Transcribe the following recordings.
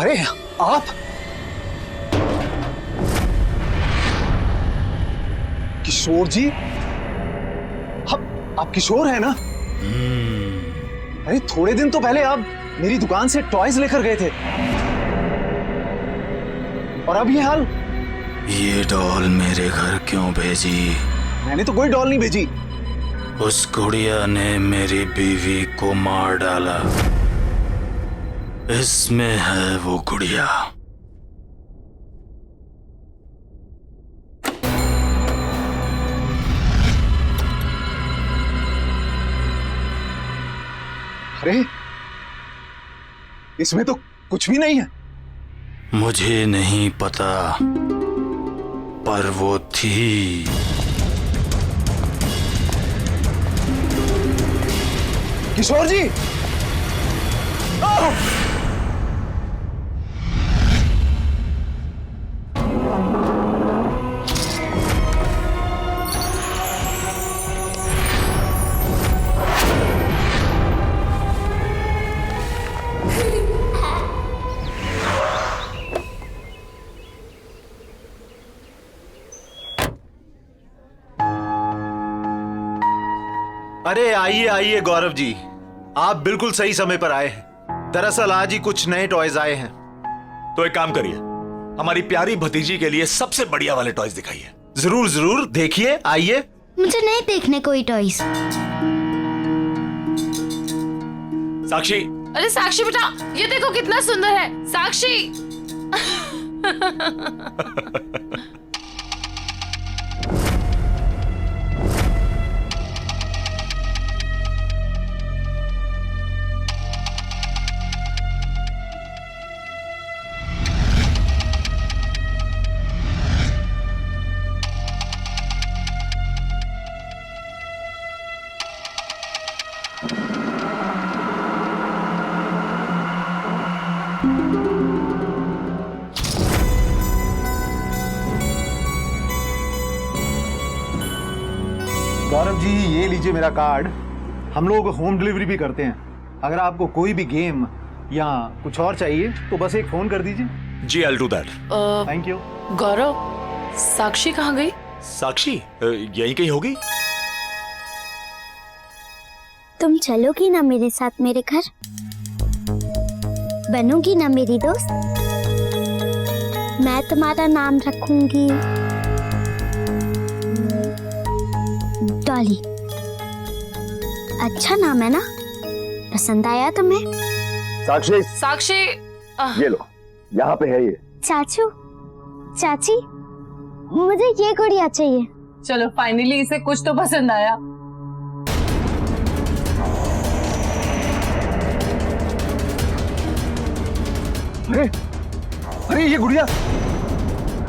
अरे आप किशोर जी, आप किशोर हैं ना? अरे थोड़े दिन तो पहले आप मेरी दुकान से टॉयज लेकर गए थे और अब ये हाल। ये डॉल मेरे घर क्यों भेजी? मैंने तो कोई डॉल नहीं भेजी। उस गुड़िया ने मेरी बीवी को मार डाला। इसमें है वो गुड़िया। अरे इसमें तो कुछ भी नहीं है। मुझे नहीं पता, पर वो थी। किशोर जी, अरे आइए आइए गौरव जी, आप बिल्कुल सही समय पर आए हैं। दरअसल आज ही कुछ नए टॉयज आए हैं। तो एक काम करिए, हमारी प्यारी भतीजी के लिए सबसे बढ़िया वाले टॉयज दिखाइए। जरूर जरूर, देखिए, आइए। मुझे नहीं देखने कोई टॉयज। साक्षी, अरे साक्षी बेटा, ये देखो कितना सुंदर है। साक्षी गौरव जी ये लीजिए मेरा कार्ड। हम लोग होम डिलीवरी भी करते हैं। अगर आपको कोई भी गेम या कुछ और चाहिए तो बस एक फोन कर दीजिए। जी I will do that. Thank you. Gaurav, Sakshi कहाँ गई? साक्षी यहीं कहीं होगी। तुम चलोगी ना मेरे साथ मेरे घर? बनोगी ना मेरी दोस्त? मैं तुम्हारा नाम रखूंगी डॉली। अच्छा नाम है ना? पसंद आया तुम्हें? साक्षी, साक्षी ये लो, यहाँ पे है ये। चाचू, चाची, मुझे ये गुड़िया चाहिए। चलो फाइनली इसे कुछ तो पसंद आया। अरे अरे ये गुड़िया,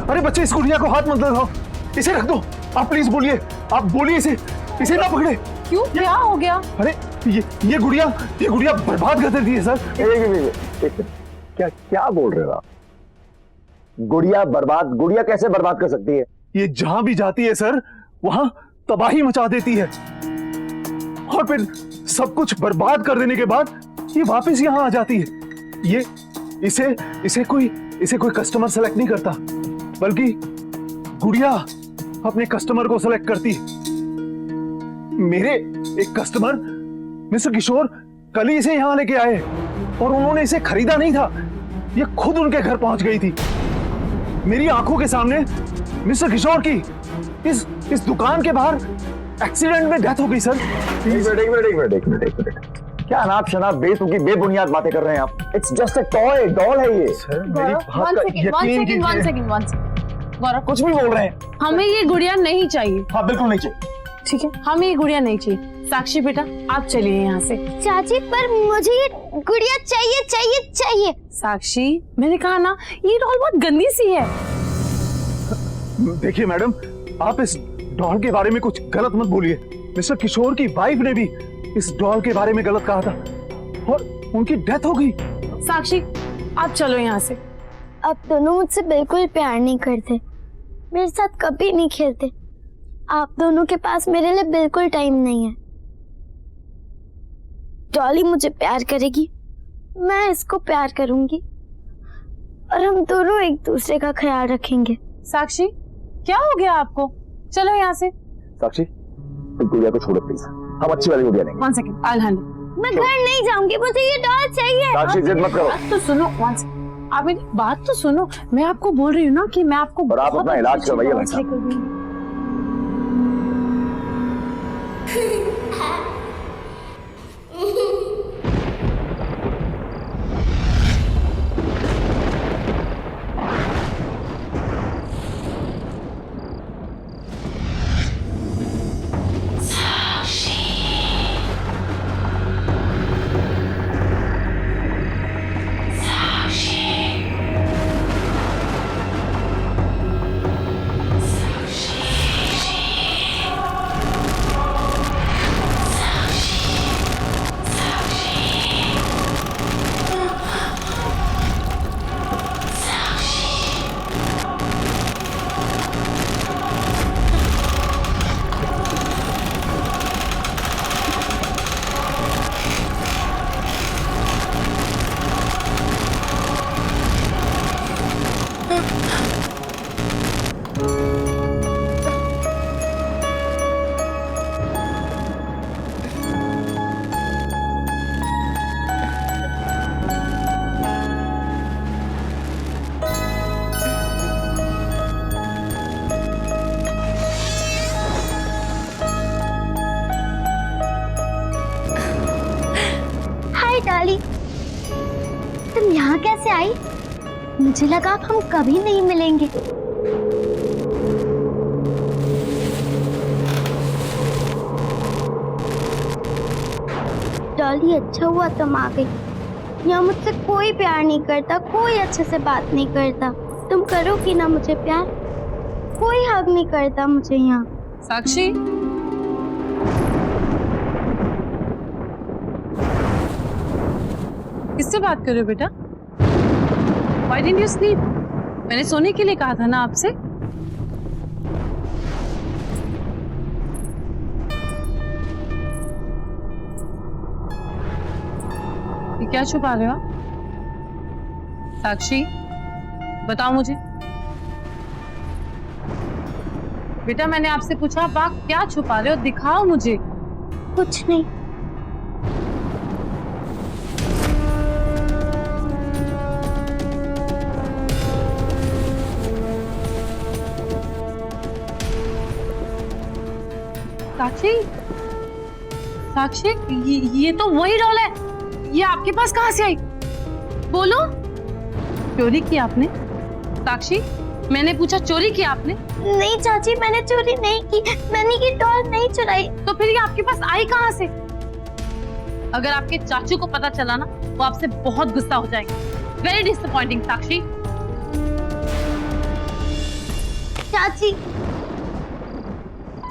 अरे बच्चे इस गुड़िया को हाथ मत लगाओ, इसे रख दो। आप प्लीज बोलिए, आप बोलिए इसे ना पकड़े। क्यों, क्या हो गया? अरे ये गुड़िया बर्बाद कर देती है सर। क्या क्या बोल रहे हो आप? गुड़िया बर्बाद? गुड़िया कैसे बर्बाद कर सकती है? ये जहां भी जाती है सर वहां तबाही मचा देती है और फिर सब कुछ बर्बाद कर देने के बाद ये वापस यहां आ जाती है। ये इसे कोई कस्टमर सेलेक्ट नहीं करता, बल्कि गुड़िया अपने कस्टमर को सेलेक्ट करती है। मेरे एक कस्टमर मिस्टर किशोर कल ही इसे यहां लेके आए और उन्होंने इसे खरीदा नहीं था, ये खुद उनके घर पहुंच गई थी। मेरी आंखों के सामने मिस्टर किशोर की इस दुकान के बाहर एक्सीडेंट में डेथ हो गई सर। एक मिनट, क्या अनाप शनाप बेतुकी बेबुनियाद बातें कर रहे हैं आप? It's just a toy, doll है ये। सर मेरी बात का यकीन कीजिए। One second. गौरव, कुछ भी बोल रहे हैं। हमें ये गुड़िया नहीं चाहिए। हाँ बिल्कुल नहीं चाहिए। ठीक है, हमें ये गुड़िया नहीं चाहिए। साक्षी बेटा, आप चलिए यहाँ से। चाची, पर मुझे ये गुड़िया चाहिए चाहिए चाहिए। साक्षी, मैंने कहा ना, ये डॉल बहुत गंदी सी है। देखिए मैडम, आप इस डॉल के बारे में कुछ गलत मत बोलिए। मिस्टर किशोर की वाइफ ने भी इस डॉल के बारे में गलत कहा था और उनकी डेथ हो गई। साक्षी, आप चलो यहाँ से। आप दोनों मुझसे बिल्कुल प्यार नहीं करते, मेरे साथ कभी नहीं खेलते। आप दोनों के पास मेरे लिए बिल्कुल टाइम नहीं है। डॉली मुझे प्यार करेगी, मैं इसको प्यार करूंगी। और हम दोनों एक दूसरे का ख्याल रखेंगे। साक्षी, क्या हो गया आपको? चलो यहाँ से। साक्षी, इस गुड़िया को छोड़ो प्लीज, हम अच्छी वाली गुड़िया लेंगे। 1 सेकंड, I'll handle। मैं घर नहीं जाऊंगी, मुझे ये डॉल चाहिए। साक्षी जिद मत करो। बात तो सुनो, 1 सेकंड, आप मेरी बात तो सुनो। मैं आपको बोल रही हूँ ना कि मैं आपको और आप बहुत अपना इलाज अच्छी करवाइए dolls भाई साहब। लेकर दूंगी। डाली, तुम यहाँ कैसे आई? मुझे लगा हम कभी नहीं मिलेंगे। डॉली, अच्छा हुआ तुम आ गई। यहाँ मुझसे कोई प्यार नहीं करता, कोई अच्छे से बात नहीं करता। तुम करोगी ना मुझे प्यार? कोई हक नहीं करता मुझे यहाँ। साक्षी, किससे बात कर रहे हो बेटा? Why didn't you sleep? मैंने सोने के लिए कहा था ना आपसे। ये क्या छुपा रहे हो आप? साक्षी, बताओ मुझे। बेटा, मैंने आपसे पूछा आप क्या छुपा रहे हो? दिखाओ मुझे। कुछ नहीं। साक्षी, साक्षी, ये तो वही डॉल है। ये आपके पास कहाँ से आई? बोलो। चोरी की आपने? साक्षी, मैंने पूछा चोरी की आपने? नहीं चाची, मैंने चोरी नहीं की। मैंने ये डॉल नहीं चुराई। तो फिर ये आपके पास आई कहाँ से? अगर आपके चाचू को पता चला ना, वो आपसे बहुत गुस्सा हो जाएंगे। वेरी डिसअपॉइंटिंग साक्षी। चाची,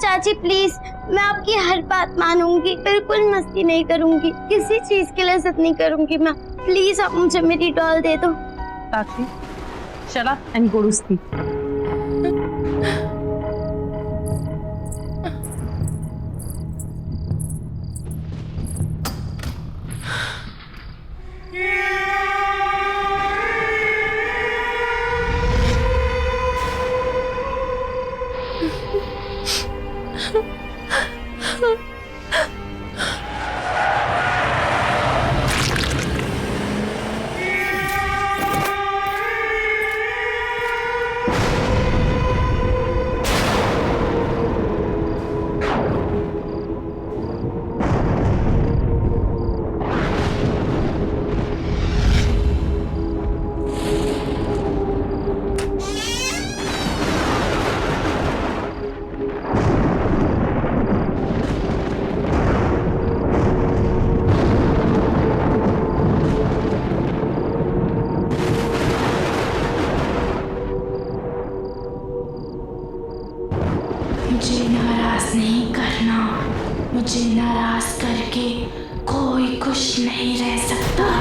चाची प्लीज, मैं आपकी हर बात मानूंगी, बिल्कुल मस्ती नहीं करूंगी, किसी चीज के लिए जिद नहीं करूंगी मैं। प्लीज आप मुझे मेरी डॉल दे दो। साक्षी, shut up and go to sleep. मुझे नाराज नहीं करना। मुझे नाराज करके कोई खुश नहीं रह सकता।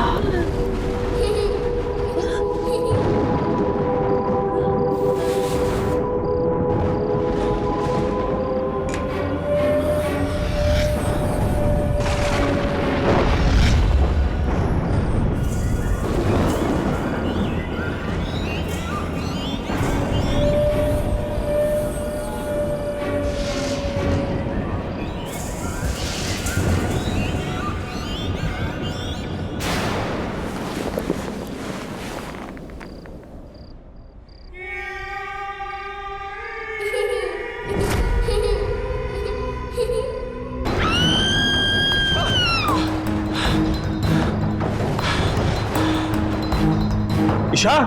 ईशा,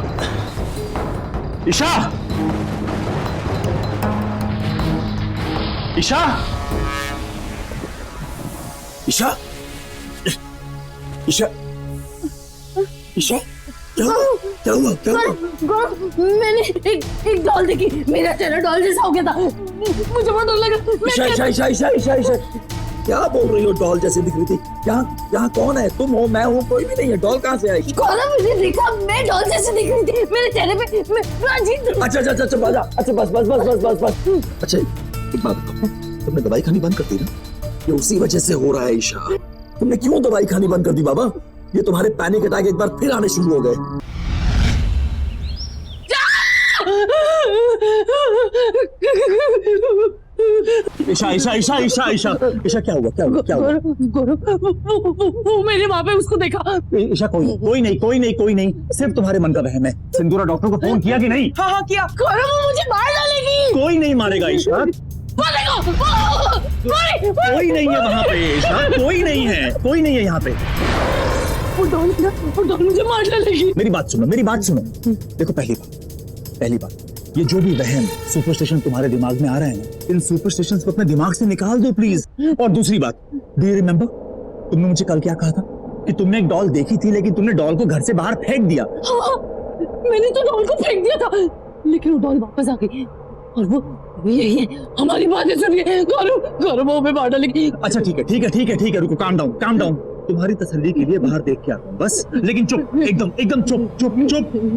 ईशा, ईशा, ईशा, ईशा, ईशा, क्या हुआ? क्या हुआ? क्या हुआ? मैंने एक डॉल देखी, मेरा चेहरा डॉल जैसा हो गया था, मुझे बहुत डर लगा। ईशा, ईशा, ईशा, ईशा, ईशा, ईशा, क्या बोल रही हो? डॉल जैसे दिख रही थी। यहाँ कौन है? तुम हो, मैं हूँ, कोई भी नहीं है। डॉल कहाँ से आई? गौरव, मुझे देखा, मैं डॉल जैसे दिख रही थी, मेरे चेहरे पे अजीब। अच्छा अच्छा अच्छा बाजा, अच्छा बस बस बस बस बस बस। अच्छा एक बात बताओ, तुमने दवाई खानी बंद कर दी ना? ये उसी वजह से हो रहा है ईशा। तुमने क्यों दवाई खानी बंद कर दी बाबा? ये तुम्हारे पैनिक अटैक एक बार फिर आने शुरू हो गए। ईशा, ईशा, ईशा, ईशा, ईशा, ईशा, क्या हुआ? क्या हुआ? क्या हुआ? वो मैंने वहां पे उसको देखा। ईशा, कोई नहीं, सिर्फ तुम्हारे मन का वहम है। सिंदूरा डॉक्टर को फोन किया कि नहीं? हाँ किया। गौरव, वो मुझे मार डालेगी। कोई नहीं मारेगा ईशा। कोई नहीं है वहाँ पे ईशा, कोई नहीं है यहाँ पे। वो डॉल मुझे मार डालेगी। मेरी बात सुनो। देखो, पहली बात, ये जो भी वहम सुपरस्टिशन तुम्हारे दिमाग में आ रहे हैं ना, इन सुपरस्टिशंस को अपने दिमाग से निकाल दो प्लीज। और दूसरी बात, डू यू रिमेम्बर, तुमने मुझे कल क्या कहा था कि तुमने एक डॉल देखी थी, लेकिन तुमने डॉल को घर से बाहर फेंक दिया। हाँ, मैंने तो डॉल को फेंक दिया था, लेकिन वो डॉल वापस आ गई और वो यही है, हमारी बातें सुन के गौरव वो हमें मार डालेगी। अच्छा ठीक है, रुको, काम डाउन। तुम्हारी तसल्ली के लिए बाहर देख के आता हूँ बस, लेकिन चुप, एकदम चुप,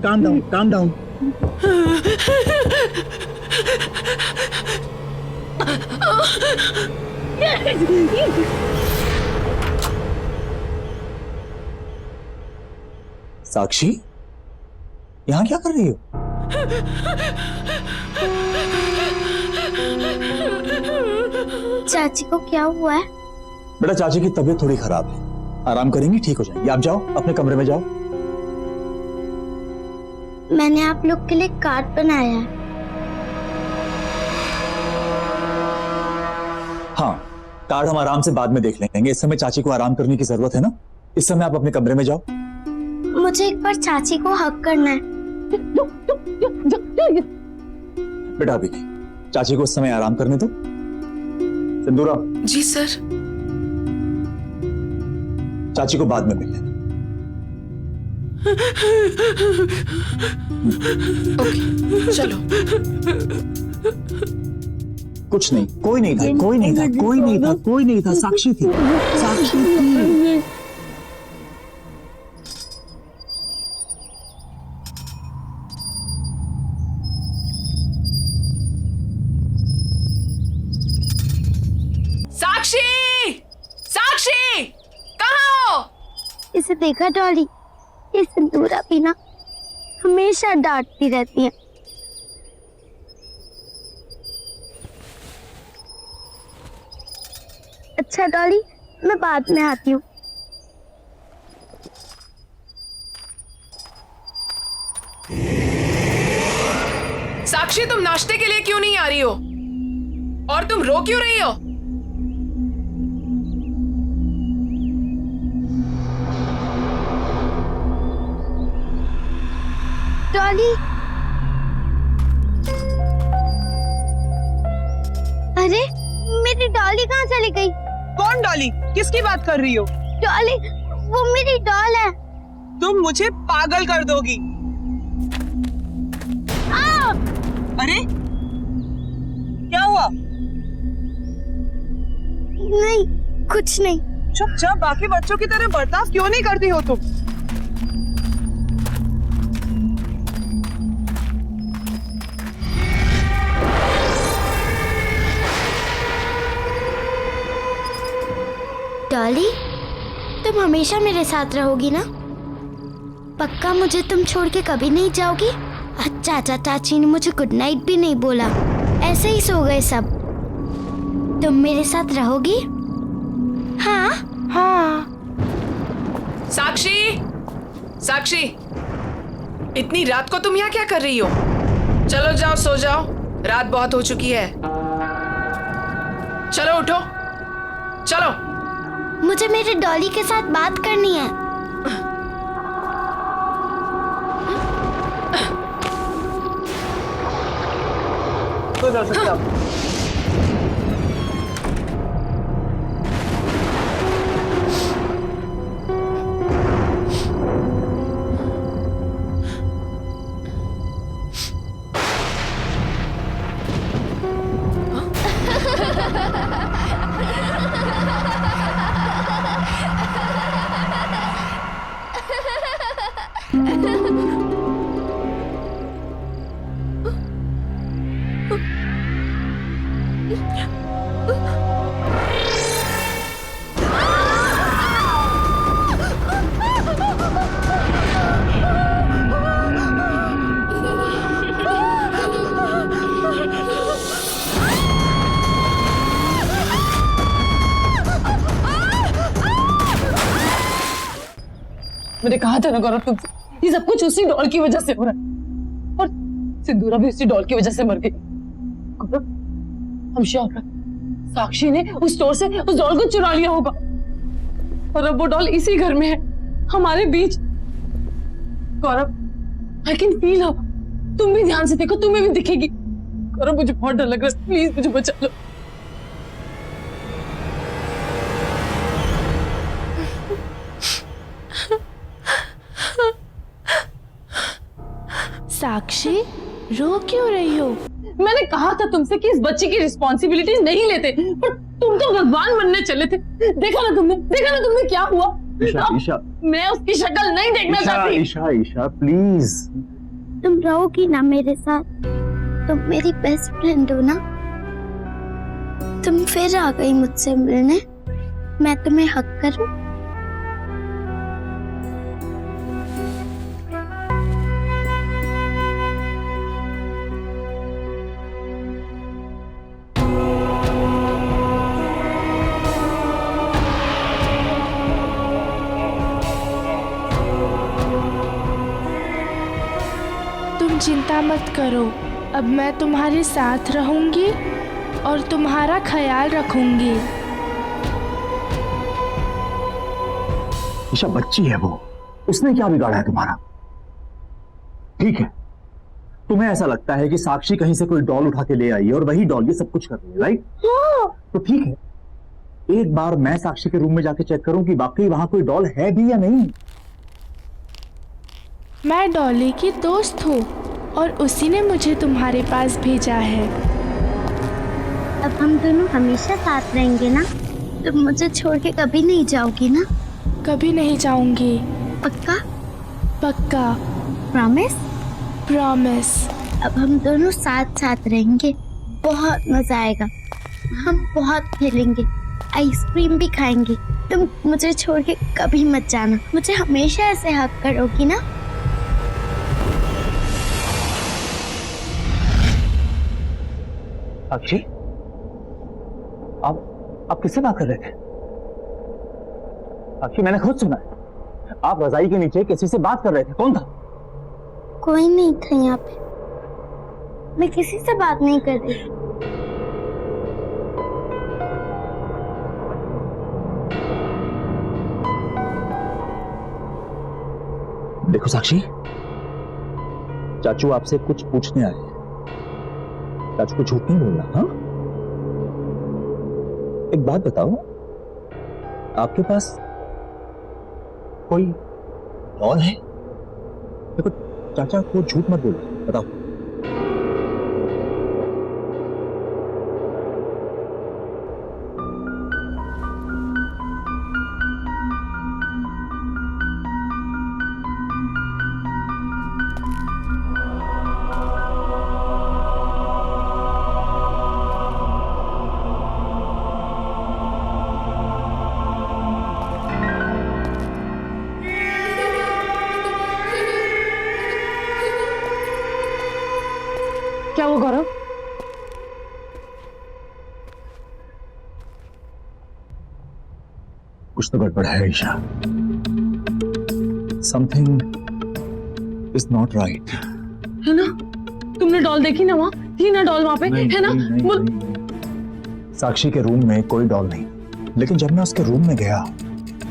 काम डाउन। साक्षी, यहाँ क्या कर रही हो? चाची को क्या हुआ है? बेटा, चाची की तबीयत थोड़ी खराब है, आराम करेंगी, ठीक हो जाएंगी। आप जाओ, अपने कमरे में जाओ। मैंने आप लोग के लिए कार्ड बनाया है। हाँ, कार्ड हम आराम से बाद में देख लेंगे, इस समय चाची को आराम करने की जरूरत है ना। इस समय आप अपने कमरे में जाओ। मुझे एक बार चाची को हक करना है। बेटा अभी नहीं, चाची को उस समय आराम करने दो। सिंदूरा। जी सर। चाची को बाद में मिल लेना। ओके, चलो। कुछ नहीं, कोई नहीं था, साक्षी थी। साक्षी, कहाँ हो? इसे देखा डॉली, ये सिंदूरा भी ना हमेशा डांटती रहती है। अच्छा डॉली, मैं बाद में आती हूँ। साक्षी, तुम नाश्ते के लिए क्यों नहीं आ रही हो? और तुम रो क्यों रही हो? डॉली, अरे मेरी डॉली कहाँ चली गई? कौन डॉली? किसकी बात कर रही हो? डॉली, वो मेरी डॉल है। तुम मुझे पागल कर दोगी। अरे क्या हुआ? नहीं, कुछ नहीं। चुपचाप बाकी बच्चों की तरह बर्ताव क्यों नहीं करती हो तुम? डॉली, तुम हमेशा मेरे साथ रहोगी ना? पक्का मुझे तुम छोड़ के कभी नहीं जाओगी? चाचा चाची ने मुझे गुड नाइट भी नहीं बोला, ऐसे ही सो गए सब। तुम मेरे साथ रहोगी? हाँ। साक्षी, इतनी रात को तुम यहाँ क्या कर रही हो? चलो जाओ, सो जाओ, रात बहुत हो चुकी है। चलो उठो, चलो। मुझे मेरे डॉली के साथ बात करनी है। तो कर सकते आप। मैंने कहा था ना गौरव तुमसे, ये सब कुछ उसी डॉल की वजह से हो रहा है, और सिंदूरा भी उसी डॉल की वजह से मर गई। गौरव, हम श्योर हैं, साक्षी ने उस स्टोर से उस डॉल को चुरा लिया होगा, और अब वो डॉल इसी घर में है, हमारे बीच। गौरव, आई कैन फील हर। तुम भी ध्यान से देखो, तुम्हें भी दिखेगी। गौरव, मुझे बहुत डर लग रहा है, प्लीज मुझे बचा लो। साक्षी, रो क्यों रही हो? मैंने कहा था तुमसे कि इस बच्ची की रिस्पॉन्सिबिलिटीज नहीं लेते, पर तुम तो भगवान बनने चले थे। देखा ना तुमने क्या हुआ? ईशा, मैं उसकी शक्ल नहीं देखना चाहती। ईशा प्लीज। तुम रहोगी ना मेरे साथ? तुम मेरी बेस्ट फ्रेंड हो ना? तुम फिर आ गई मुझसे मिलने, मैं तुम्हें हक करूं? तुम चिंता मत करो, अब मैं तुम्हारे साथ रहूंगी और तुम्हारा ख्याल रखूंगी। ईशा बच्ची है वो, उसने क्या बिगाड़ा है तुम्हारा? ठीक है, तुम्हें ऐसा लगता है कि साक्षी कहीं से कोई डॉल उठा के ले आई है और वही डॉल ये सब कुछ कर रही है, राइट? तो ठीक है, एक बार मैं साक्षी के रूम में जाके चेक करूं कि वाकई वहां कोई डॉल है भी या नहीं। मैं डॉली की दोस्त हूँ और उसी ने मुझे तुम्हारे पास भेजा है। अब हम दोनों हमेशा साथ रहेंगे ना? तुम मुझे छोड़ के कभी नहीं जाओगी ना? कभी नहीं जाऊंगी। पक्का? पक्का। प्रॉमिस? प्रॉमिस। अब हम दोनों साथ साथ रहेंगे, बहुत मजा आएगा। हम बहुत खेलेंगे, आइसक्रीम भी खाएंगे। तुम मुझे छोड़ के कभी मत जाना, मुझे हमेशा ऐसे हक करोगी ना? साक्षी, आप किससे बात कर रहे थे? साक्षी, मैंने खुद सुना है, आप रजाई के नीचे किसी से बात कर रहे थे। कौन था? कोई नहीं था यहाँ पे, मैं किसी से बात नहीं कर रही। देखो साक्षी, चाचू आपसे कुछ पूछने आए हैं। चाचू को झूठ नहीं बोलना, हाँ? एक बात बताओ, आपके पास कोई डॉल है? देखो चाचा को झूठ मत बोलो, बताओ। क्या हुआ गौरव? कुछ तो गड़बड़ है Isha. Something is not right. है ना? तुमने डॉल देखी ना? वहाँ थी ना डॉल, वहाँ पे है ना? साक्षी के रूम में कोई डॉल नहीं, लेकिन जब मैं उसके रूम में गया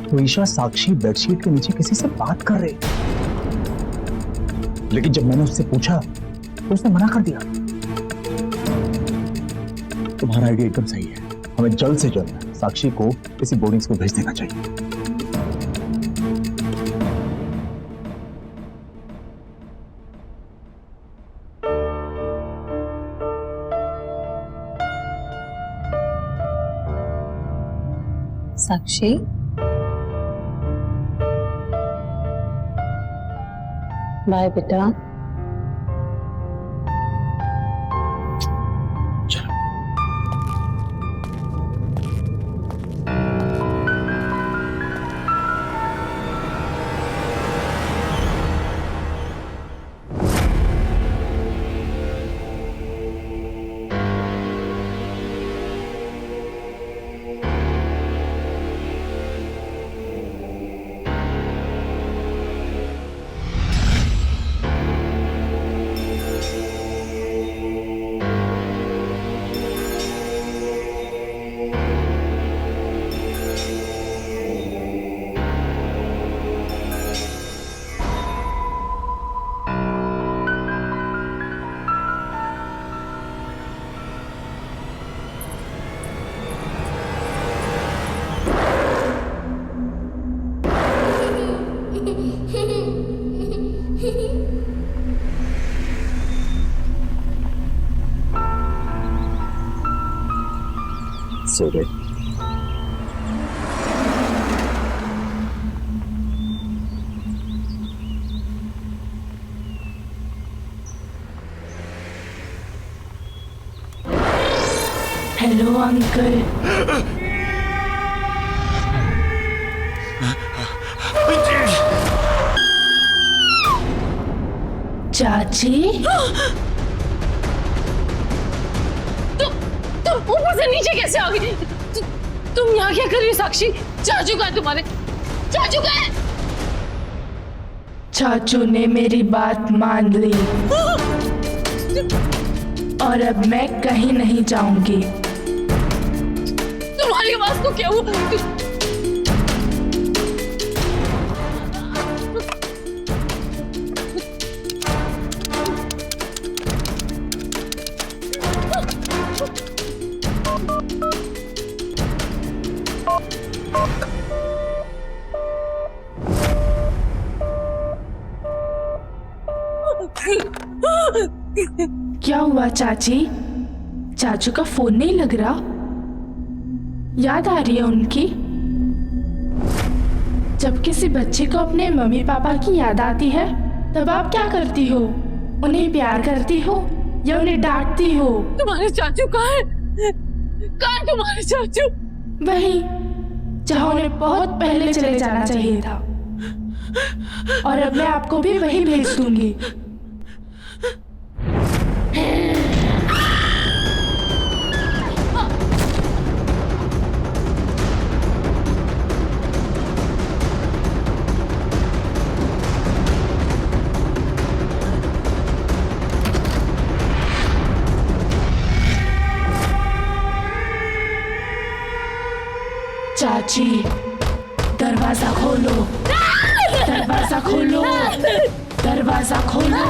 तो ईशा साक्षी बेडशीट के नीचे किसी से बात कर रही, लेकिन जब मैंने उससे पूछा तो उसने मना कर दिया। तुम्हारा आइडिया एकदम सही है। हमें जल्द से जल्द साक्षी को किसी बोर्डिंग स्कूल भेज देना चाहिए। साक्षी, बाय बेटा। सो गए। Hello uncle. चाची, तुम ऊपर से नीचे कैसे आ गई? तुम यहाँ क्या कर रही हो साक्षी? चाचू कहाँ है तुम्हारे? चाचू कहाँ है? चाचू ने मेरी बात मान ली और अब मैं कहीं नहीं जाऊंगी। तुम्हारी आवाज को क्या हुआ? क्या हुआ चाची? चाचू का फोन नहीं लग रहा? याद आ रही है उनकी? जब किसी बच्चे को अपने मम्मी पापा की याद आती है तब आप क्या करती हो? उन्हें प्यार करती हो या उन्हें डांटती हो? तुम्हारे चाचू कहाँ है? कहाँ है तुम्हारे चाचू? वहीं जहाँ उन्हें बहुत पहले चले जाना चाहिए था। और अब मैं आपको भी वहीं भेज दूंगी। चाची, दरवाजा खोलो, दरवाजा खोलो, दरवाजा खोलो।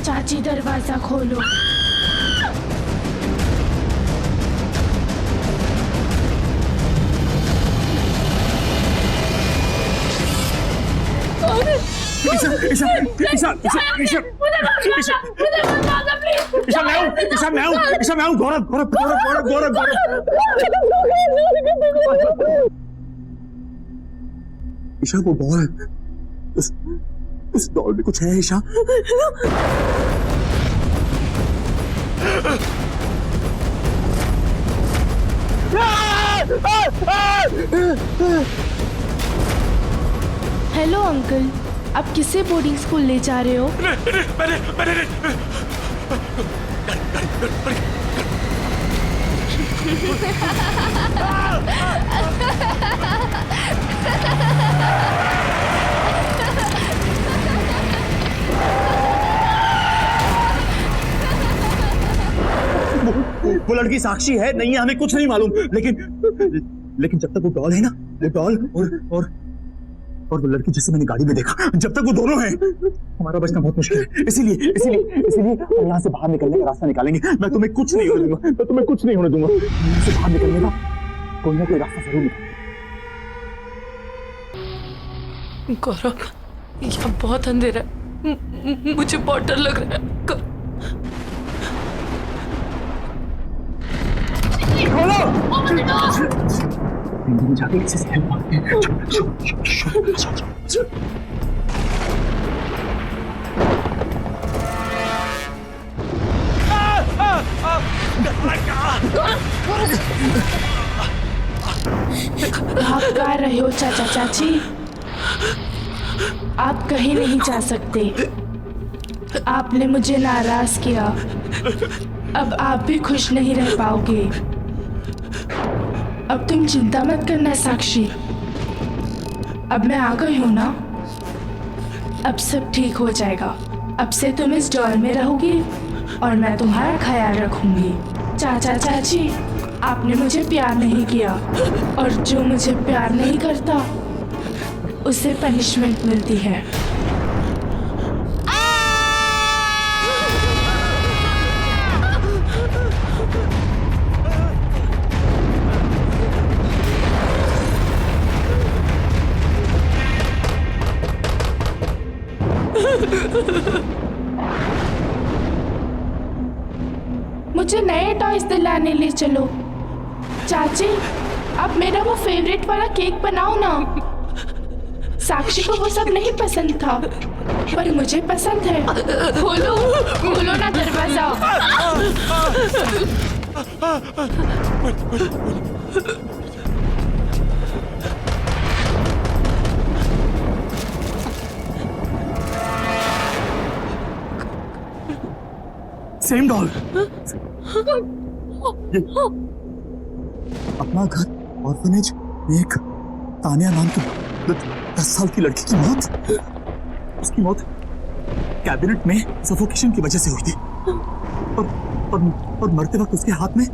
चाची, दरवाजा खोलो। ईशा, वो बॉल उस डॉल में कुछ है। ईशा, हेलो अंकल, आप किसे बोर्डिंग स्कूल ले जा रहे हो? वो लड़की साक्षी है नहीं है हमें कुछ नहीं मालूम, लेकिन जब तक वो डॉल है ना, वो डॉल और वो लड़की जिसे मैंने गाड़ी में देखा, जब तक वो दोनों हैं हमारा बचना बहुत मुश्किल है। इसीलिए हम यहाँ से बाहर निकलने का रास्ता निकालेंगे। मैं तुम्हें कुछ नहीं होने दूंगा, यहाँ से बाहर निकलने का कोई ना कोई रास्ता जरूर निकालेंगे। गौरव, यहाँ बहुत अंधेरा है, मुझे बहुत डर लग रहा है। जाके किसी से हेल्प मांगते हैं। आप गा रहे हो चाचा चाची? आप कहीं नहीं जा सकते। आपने मुझे नाराज किया, अब आप भी खुश नहीं रह पाओगे। अब तुम चिंता मत करना साक्षी, अब मैं आ गई हूं ना, अब सब ठीक हो जाएगा। अब से तुम इस डॉल में रहोगी और मैं तुम्हारा ख्याल रखूंगी। चाचा चाची, आपने मुझे प्यार नहीं किया और जो मुझे प्यार नहीं करता उसे पनिशमेंट मिलती है। मुझे नए टॉयज दिलाने ले चलो। चाची, अब मेरा वो फेवरेट वाला केक बनाओ ना। साक्षी को वो सब नहीं पसंद था, पर मुझे पसंद है। खोलो ना दरवाजा। सेम डॉल, अपना घर ऑर्फनेज में एक तानिया नाम की 10 साल की लड़की की मौत, उसकी मौत कैबिनेट में सफोकेशन की वजह से हुई थी और मरते वक्त उसके हाथ में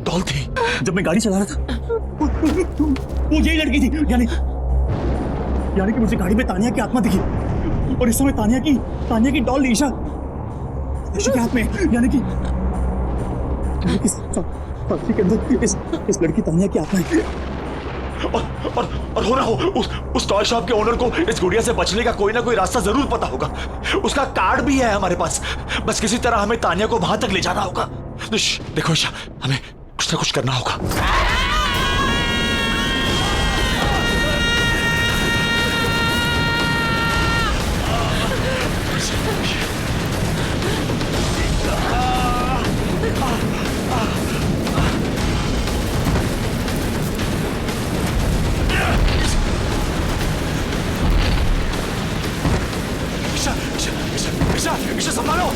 डॉल थी। जब मैं गाड़ी चला रहा था वो यही लड़की थी, यानी कि मुझे गाड़ी में तानिया की आत्मा दिखी और इस समय तानिया की डॉल ईशा के हाथ में, यानी कि साक्षी के अंदर इस लड़की तानिया की आत्मा है। और हो ना हो उस टॉय शॉप के ओनर को इस गुड़िया से बचने का कोई ना कोई रास्ता जरूर पता होगा। उसका कार्ड भी है हमारे पास, बस किसी तरह हमें तानिया को वहां तक ले जाना होगा। देखो ईशा, हमें कुछ ना कुछ करना होगा। ईशा संभालो।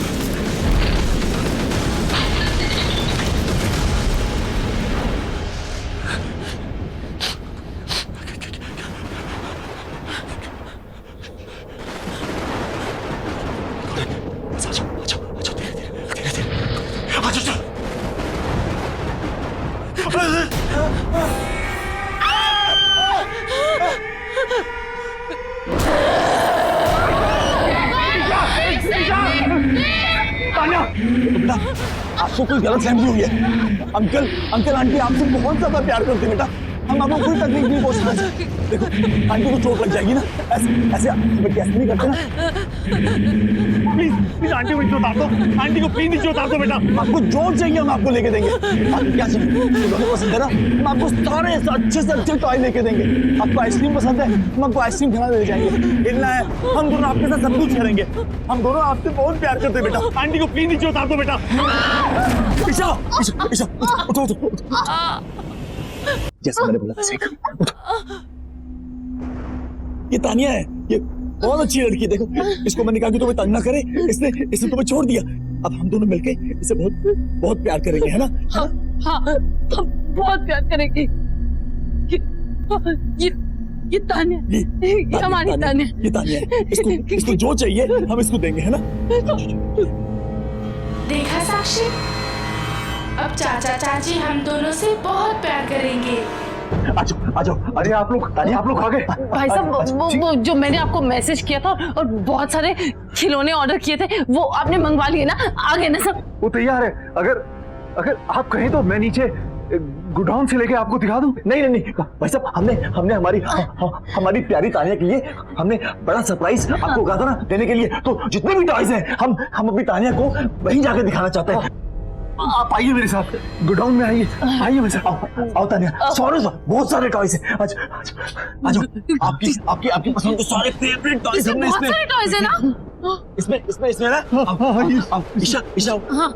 आपको कोई गलतफहमी हुई है। अंकल आंटी आपसे बहुत ज्यादा प्यार करते बेटा, हम आपको कोई तकलीफ नहीं पहुंचना चाहते। देखो आंटी को चोट लग जाएगी ना, ऐसे नहीं करते ना। प्लीज आंटी को नीचे उतार दो, आंटी को प्लीज नीचे उतार दो बेटा। आपको जो चाहिए हम आपको लेके देंगे। आपको क्या चाहिए पसंद है ना, हम आपको सारे अच्छे से अच्छे टॉय लेके देंगे। आपको आइसक्रीम पसंद है, हम आपको आइसक्रीम खिलाने ले जाएंगे। हिलना है, हम दोनों आपके साथ सब कुछ करेंगे। हम दोनों आपसे बहुत प्यार करते हैं बेटा। आंटी को प्लीज नीचे उतार दो बेटा। ईशा उठो। जैसे मैंने बोला ये तानिया है, ये बहुत अच्छी लड़की है। देखो इसको मैंने कहा कि तुम्हें तंग ना करे, इसने तुम्हें छोड़ दिया। अब हम दोनों मिलके इसे बहुत बहुत प्यार करेंगे, है ना? हाँ हाँ, हम बहुत प्यार करेंगे। ये तान्या, ये हमारी तान्या। ये तान्या है। इसको जो चाहिए हम इसको देंगे, है ना? देखा साक्षी, अब चाचा चाची हम दोनों से बहुत प्यार करेंगे। आ जाओ। अरे आप लोग आ गए। भाई साहब, वो जो मैंने आपको मैसेज किया था और बहुत सारे खिलौने ऑर्डर किए थे, वो आपने मंगवा लिए ना? आ गए ना सब? वो तैयार है। अगर आप कहें तो मैं नीचे गोडाउन से लेके आपको दिखा दूं। नहीं भाई साहब, हमने हमारी प्यारी तान्या के लिए हमने बड़ा सरप्राइज आपको कहा था ना देने के लिए। तो जितने भी टॉयज हैं हम अपनी तान्या को वहीं जाके दिखाना चाहते हैं। आप आइए मेरे साथ, गोडाउन में आइए मेरे साथ। आओ तान्या, सॉरी बहुत सारे टॉयज हैं। आ जाओ। आपकी पसंद के सारे फेवरेट टॉयज हमने बहुत सारे टॉयज है ना? इसमें ना। ईशा हाँ।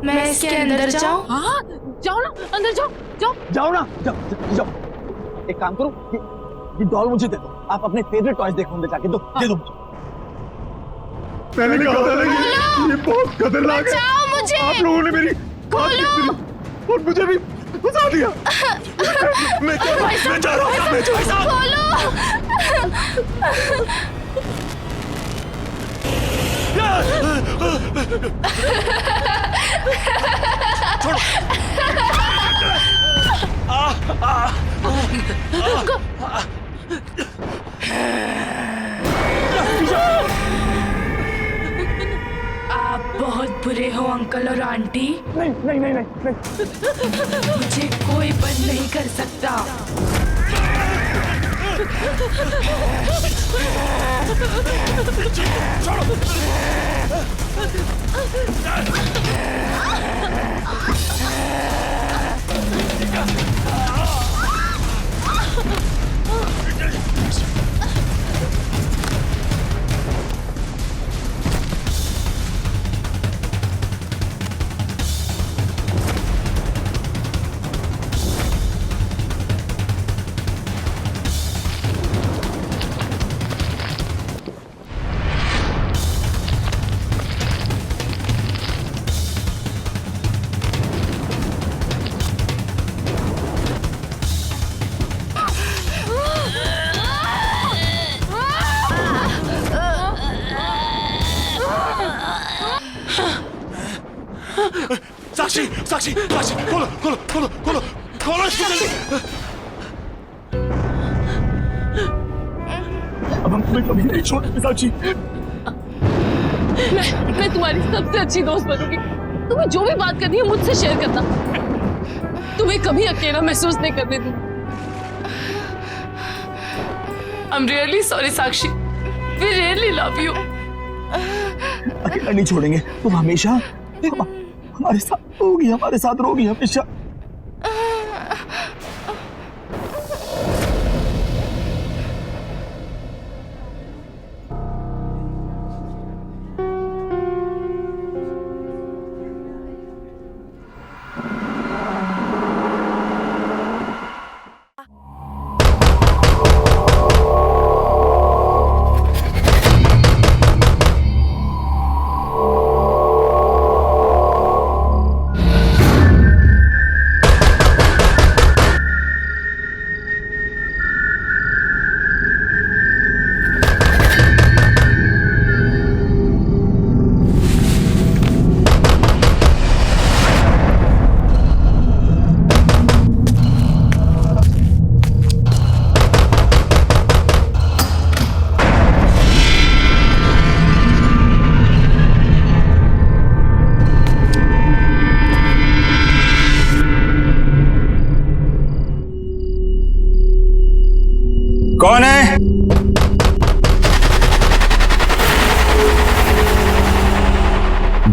मैं इसके अंदर जाऊं? हाँ, जाओ ना, अंदर जाओ। जाओ। एक काम करो, ये डॉल मुझे दे दो। आप अपने फेवरेट टॉयज देखो, अंदर जाके दे दो। मैंने कहा था ना ये बहुत खतरनाक है। बचाओ मुझे। आप लोगों ने मेरी खोलो। और मुझे भी फंसा दिया। मैं जा रहा हूँ। खोलो। आप बहुत बुरे हो अंकल और आंटी। नहीं। मुझे कोई बंद नहीं कर सकता। साक्षी, खोलो इसको जल्दी। अब हम तुम्हें कभी नहीं छोड़ेंगे साक्षी। मैं तुम्हारी सबसे अच्छी दोस्त बनूंगी। तुम्हें जो भी बात करनी है मुझसे शेयर करना। तुम्हें कभी अकेला महसूस नहीं करने दूंगी। I'm really sorry Sakshi. We really love you। अकेला नहीं छोड़ेंगे। तुम हमेशा हमारे साथ रहोगी हमेशा। कौन है?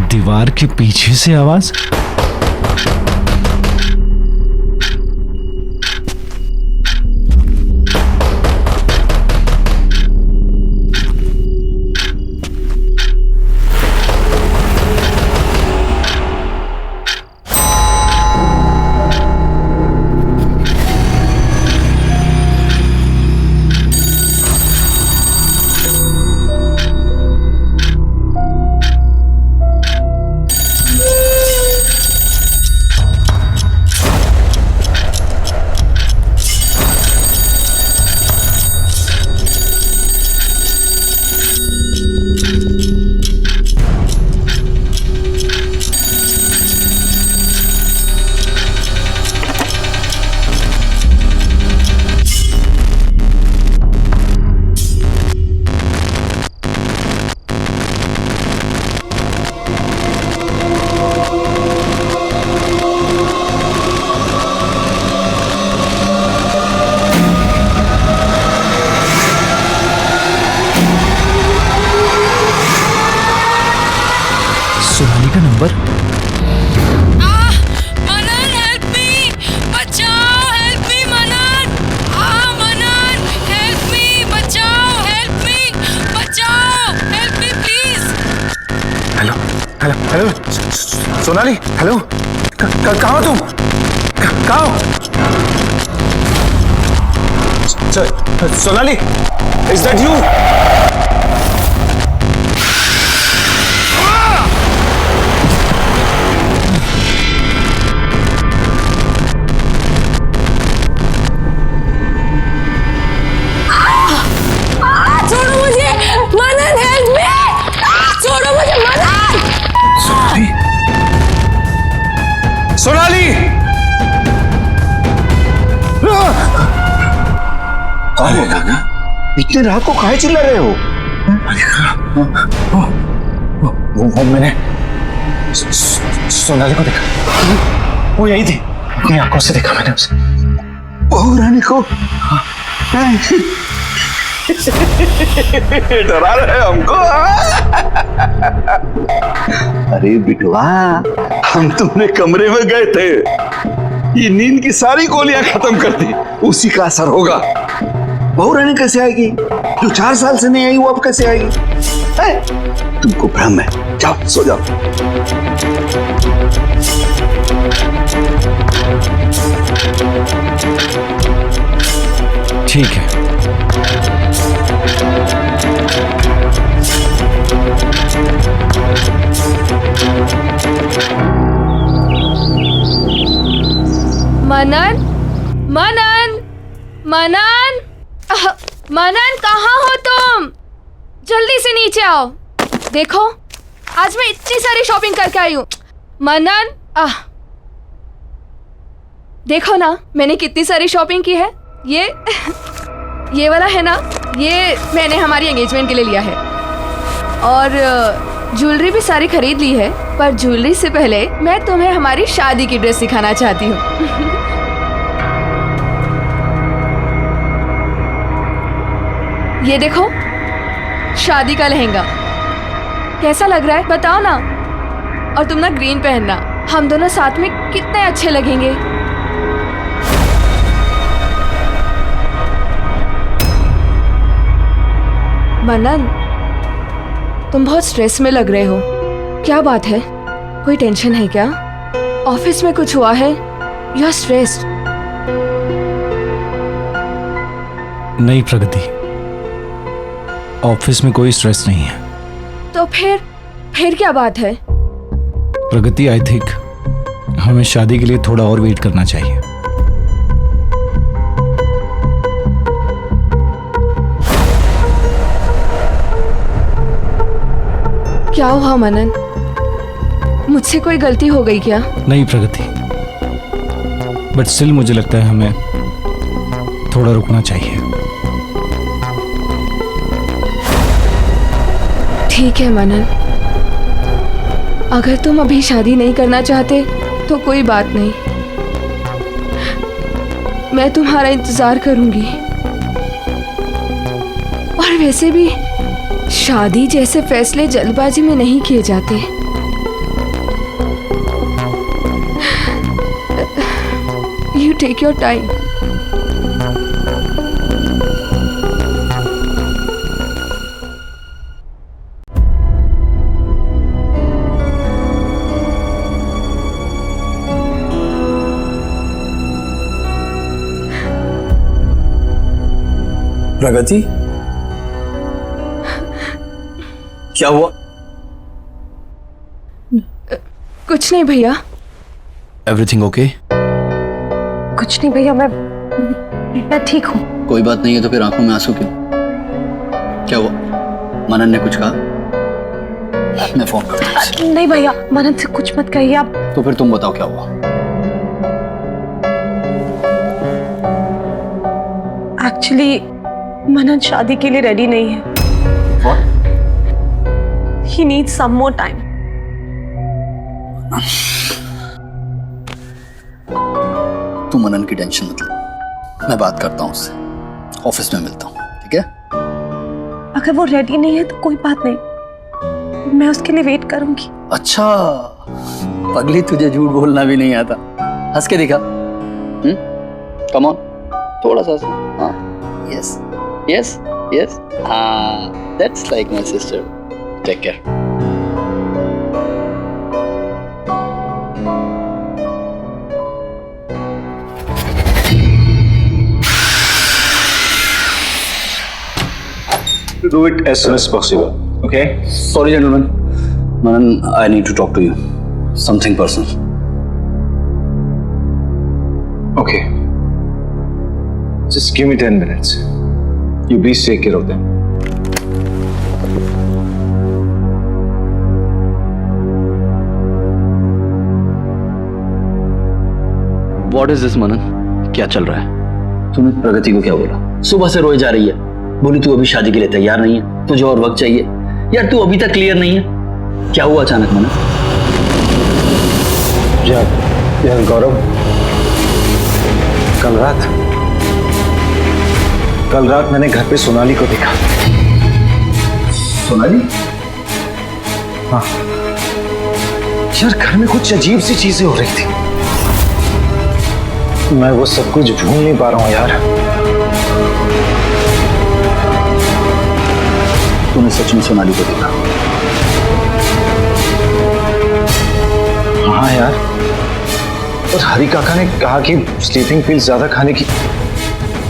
दीवार के पीछे से आवाज। हेलो सोनाली, हेलो, कहाँ हो तुम? कहाँ हो? Sonali, is that you? छोड़ो मुझे, मनन हेल्प मी! छोड़ो मुझे, मनन! सोनाली, सोनाली! इतने रात को काहे चिल्ला रहे हो? वो मैंने सोनाली को देखा, वो यही थी, अपनी आंखों से देखा मैंने उसे। बहू रानी को डरा रहे हमको। अरे बिटवा, हम तुम्हारे कमरे में गए थे, ये नींद की सारी गोलियां खत्म कर दी, उसी का असर होगा। बहू रानी कैसे आएगी? जो 4 साल से नहीं आई वो अब कैसे आएगी? तुमको भ्रम है, जाओ सो जाओ। ठीक है। मनन, मनन, मनन, मनन, कहाँ हो तुम? जल्दी से नीचे आओ। देखो, आज मैं इतनी सारी शॉपिंग करके आई हूँ। मनन, देखो ना, मैंने कितनी सारी शॉपिंग की है। ये वाला है ना, ये मैंने हमारी एंगेजमेंट के लिए लिया है। और ज्वेलरी भी सारी खरीद ली है, पर ज्वेलरी से पहले मैं तुम्हें हमारी शादी की ड्रेस दिखाना चाहती हूँ। ये देखो, शादी का लहंगा कैसा लग रहा है बताओ ना। और तुम ना ग्रीन पहनना, हम दोनों साथ में कितने अच्छे लगेंगे। मनन, तुम बहुत स्ट्रेस में लग रहे हो, क्या बात है? कोई टेंशन है क्या? ऑफिस में कुछ हुआ है? You are stressed? नहीं प्रगति, ऑफिस में कोई स्ट्रेस नहीं है। तो फिर क्या बात है? प्रगति, आई थिंक हमें शादी के लिए थोड़ा और वेट करना चाहिए। क्या हुआ मनन? मुझसे कोई गलती हो गई क्या? नहीं प्रगति, बट स्टिल मुझे लगता है हमें थोड़ा रुकना चाहिए। ठीक है मनन, अगर तुम अभी शादी नहीं करना चाहते तो कोई बात नहीं, मैं तुम्हारा इंतजार करूंगी। और वैसे भी शादी जैसे फैसले जल्दबाजी में नहीं किए जाते। You take your time. Pragati, क्या हुआ? कुछ नहीं भैया। Everything okay? कुछ नहीं भैया, मैं ठीक हूँ। कोई बात नहीं है तो फिर आंखों में आंसू क्यों? क्या हुआ? मनन ने कुछ कहा? मैं फोन करता हूँ उसे। नहीं भैया, मनन से कुछ मत कहिए आप। तो फिर तुम बताओ क्या हुआ? एक्चुअली मनन शादी के लिए रेडी नहीं है। What? He needs some more time. तू मनन की टेंशन मत ले, मैं बात करता हूँ उससे, ऑफिस में मिलता हूँ, ठीक है? अगर वो रेडी नहीं है तो कोई बात नहीं, मैं उसके लिए वेट करूंगी। अच्छा पगली, तुझे झूठ बोलना भी नहीं आता, हंस के दिखा। कम ऑन, थोड़ा सा। हाँ, यस यस यस, हाँ, that's like my sister. Take care. to do it as soon as possible. Okay? Sorry, gentlemen. Manan, I need to talk to you. Something personal. Okay. Just give me 10 minutes. You please take care of them. What is this, Manan? क्या चल रहा है? तूने प्रगति को क्या बोला? सुबह से रोए जा रही है, बोली तू अभी शादी के लिए तैयार नहीं है, तुझे और वक्त चाहिए। यार तू अभी तक क्लियर नहीं है, क्या हुआ अचानक मना? यार गौरव, कल रात मैंने घर पे सोनाली को देखा। सोनाली? हाँ यार, घर में कुछ अजीब सी चीजें हो रही थी। मैं वो सब कुछ भूल नहीं पा रहा हूं यार। तूने सच में सोनाली को देखा? हाँ यार, और हरी काका ने कहा कि स्लीपिंग पिल्स ज्यादा खाने की,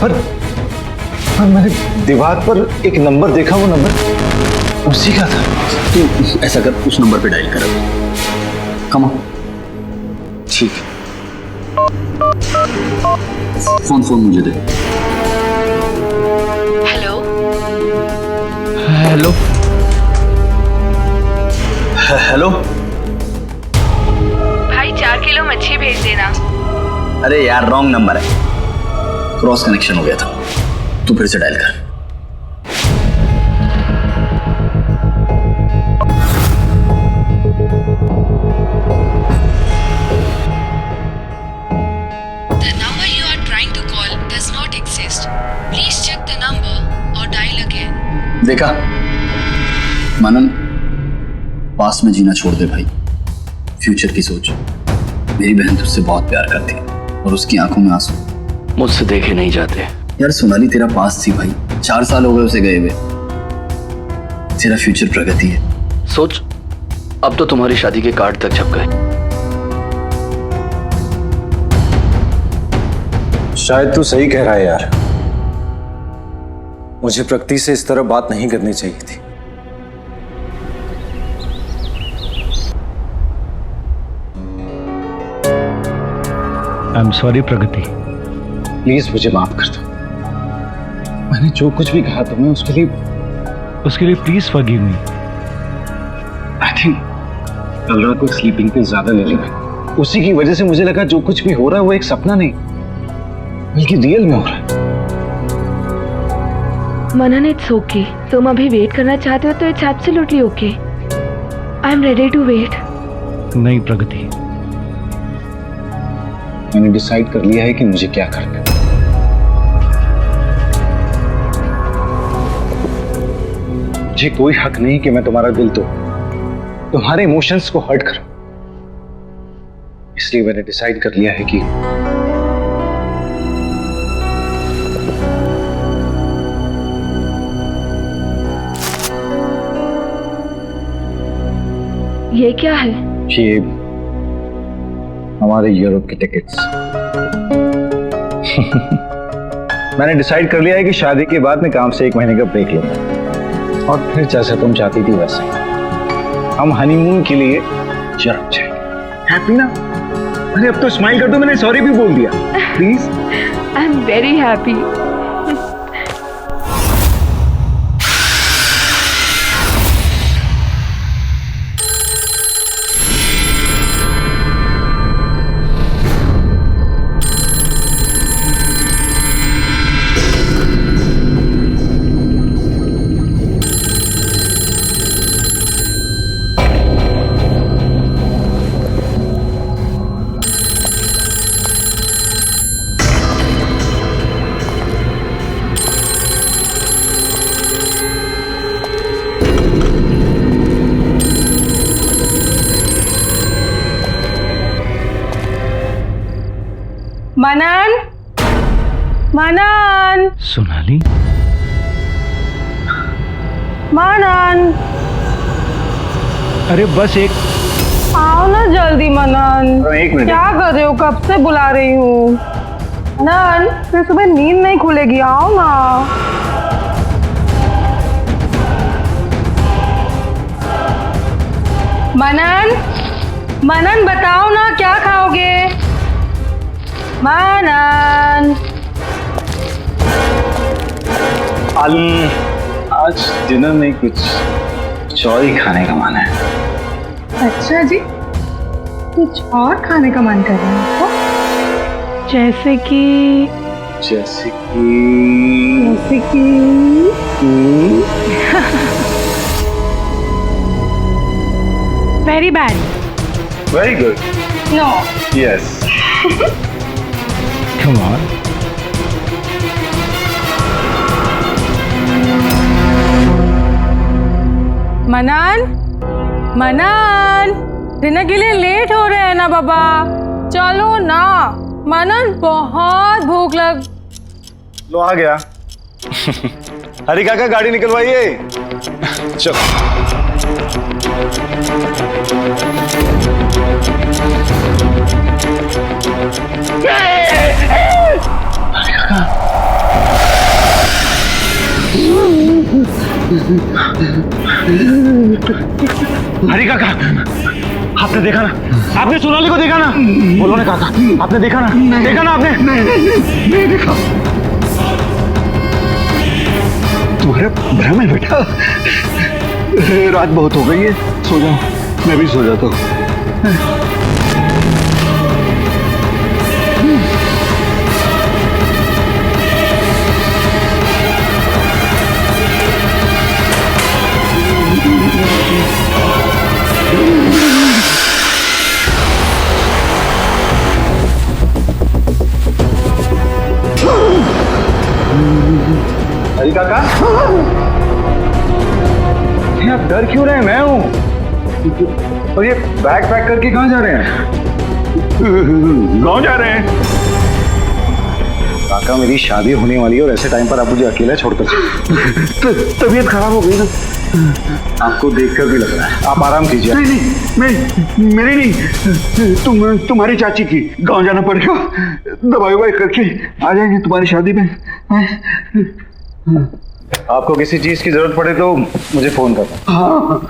पर मैंने दीवार पर एक नंबर देखा, वो नंबर उसी का था। तू ऐसा कर, उस नंबर पे डायल कर। Come on. ठीक। फोन मुझे दे। हेलो हेलो हेलो भाई, 4 किलो मच्छी भेज देना। अरे यार, रॉन्ग नंबर है, क्रॉस कनेक्शन हो गया था। तू फिर से डायल कर। The number you are trying to call does not exist. Please check the number or dial again. देखा मनन, पास में जीना छोड़ दे भाई, फ्यूचर की सोच। मेरी बहन तुझसे बहुत प्यार करती है और उसकी आंखों में आंसू मुझसे देखे नहीं जाते। यार सोनाली तेरा पास थी भाई, 4 साल हो गए उसे गए हुए। तेरा फ्यूचर प्रगति है। सोच, अब तो तुम्हारी शादी के कार्ड तक छप गए। शायद तू सही कह रहा है यार, मुझे प्रगति से इस तरह बात नहीं करनी चाहिए थी। I am sorry Pragati. Please मुझे माफ कर दो। मैंने जो कुछ भी कहा तुम्हें उसके लिए please forgive me. I think कल रात को स्लीपिंग पिल ज्यादा ले ली, उसी की वजह से मुझे लगा जो कुछ भी हो रहा है वो एक सपना नहीं बल्कि रियल में हो रहा है। Manan, it's okay. तुम अभी वेट करना चाहते हो तो it's absolutely okay. I am ready to wait. नहीं प्रगति, मैंने डिसाइड कर लिया है कि मुझे क्या करना है। मुझे कोई हक नहीं कि मैं तुम्हारा दिल तोड़ूं, तुम्हारे इमोशंस को हर्ट करूं। इसलिए मैंने डिसाइड कर लिया है कि ये क्या है? ये हमारे यूरोप की टिकट्स। मैंने डिसाइड कर लिया है कि शादी के बाद मैं काम से 1 महीने का ब्रेक लूंगा और फिर जैसे तुम चाहती थी वैसे हम हनीमून के लिए यूरोप जाएंगे। हैप्पी ना? अरे अब तो स्माइल कर दो, मैंने सॉरी भी बोल दिया। Please. I am very happy. Manan, Manan, Sonali, Manan, अरे बस एक, आओ ना जल्दी मनन। 1 मिनट। क्या कर रहे हो? कब से बुला रही हूँ। मनन, फिर सुबह नींद नहीं खुलेगी, आओ ना। मनन, मनन बताओ ना क्या खाओगे? मनन। आज डिनर में कुछ चौरी खाने का मन है। अच्छा जी, कुछ और खाने का मन कर रहा है आपको? जैसे कि very bad. Very good. No. Yes. Come on. Manan, Manan, dinner के लिए लेट हो रहे हैं ना बाबा, चलो ना। मनन, बहुत भूख लग। लो आ गया। हरी काका गाड़ी निकलवाइए। चलो। हरी काका, आपने देखा ना? आपने सोनाली को देखा ना? बोलो ना काका, आपने देखा ना? देखा ना आपने? नहीं देखा। तुम्हारा भ्रम है बेटा। रात बहुत हो गई है, सो जाओ। मैं भी सो जाता हूँ। हरी काका, आप डर क्यों रहे हैं? मैं हूं। और ये बैग पैक करके कहाँ जा रहे हैं? गाँव जा रहे हैं। काका, मेरी शादी होने वाली है और ऐसे टाइम पर आप मुझे अकेला छोड़कर तबीयत खराब हो गई ना। आपको देखकर भी लग रहा है। आप आराम कीजिए। नहीं, मेरी नहीं, तुम्हारी चाची की। गाँव जाना पड़ेगा, दवाई ववाई करके आ जाएंगे तुम्हारी शादी में। आपको किसी चीज की जरूरत पड़े तो मुझे फोन करना। हाँ।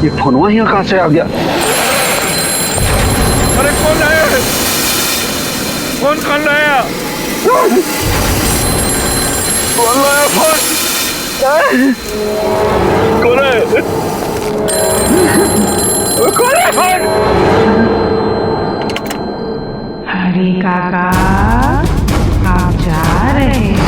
ये फोनवा यहाँ कहाँ से आ गया? अरे कौन आया? कौन लाया? कौन लाया फोन? कौन है? कौन है फोन? हरी काका, आप जा रहे हो?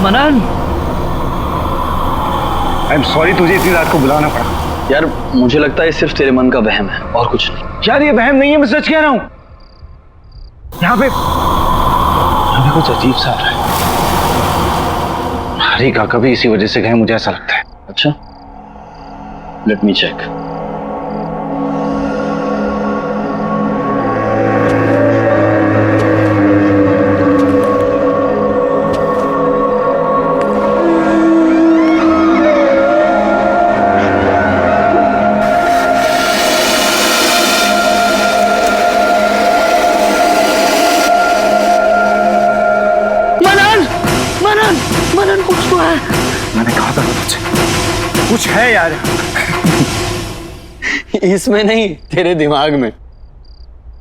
मनन, आई एम सॉरी तुझे इतनी रात को बुलाना पड़ा। यार मुझे लगता है सिर्फ तेरे मन का वहम है और कुछ नहीं। यार ये वहम नहीं है, मैं सच कह रहा हूं। यहाँ पे कुछ अजीब सा हो रहा है। हरी काका भी इसी वजह से गए, मुझे ऐसा लगता है। अच्छा, लेट मी चेक। मनन कुछ तो है। मैंने कहा था तुझसे कुछ है यार। इसमें नहीं, तेरे दिमाग में।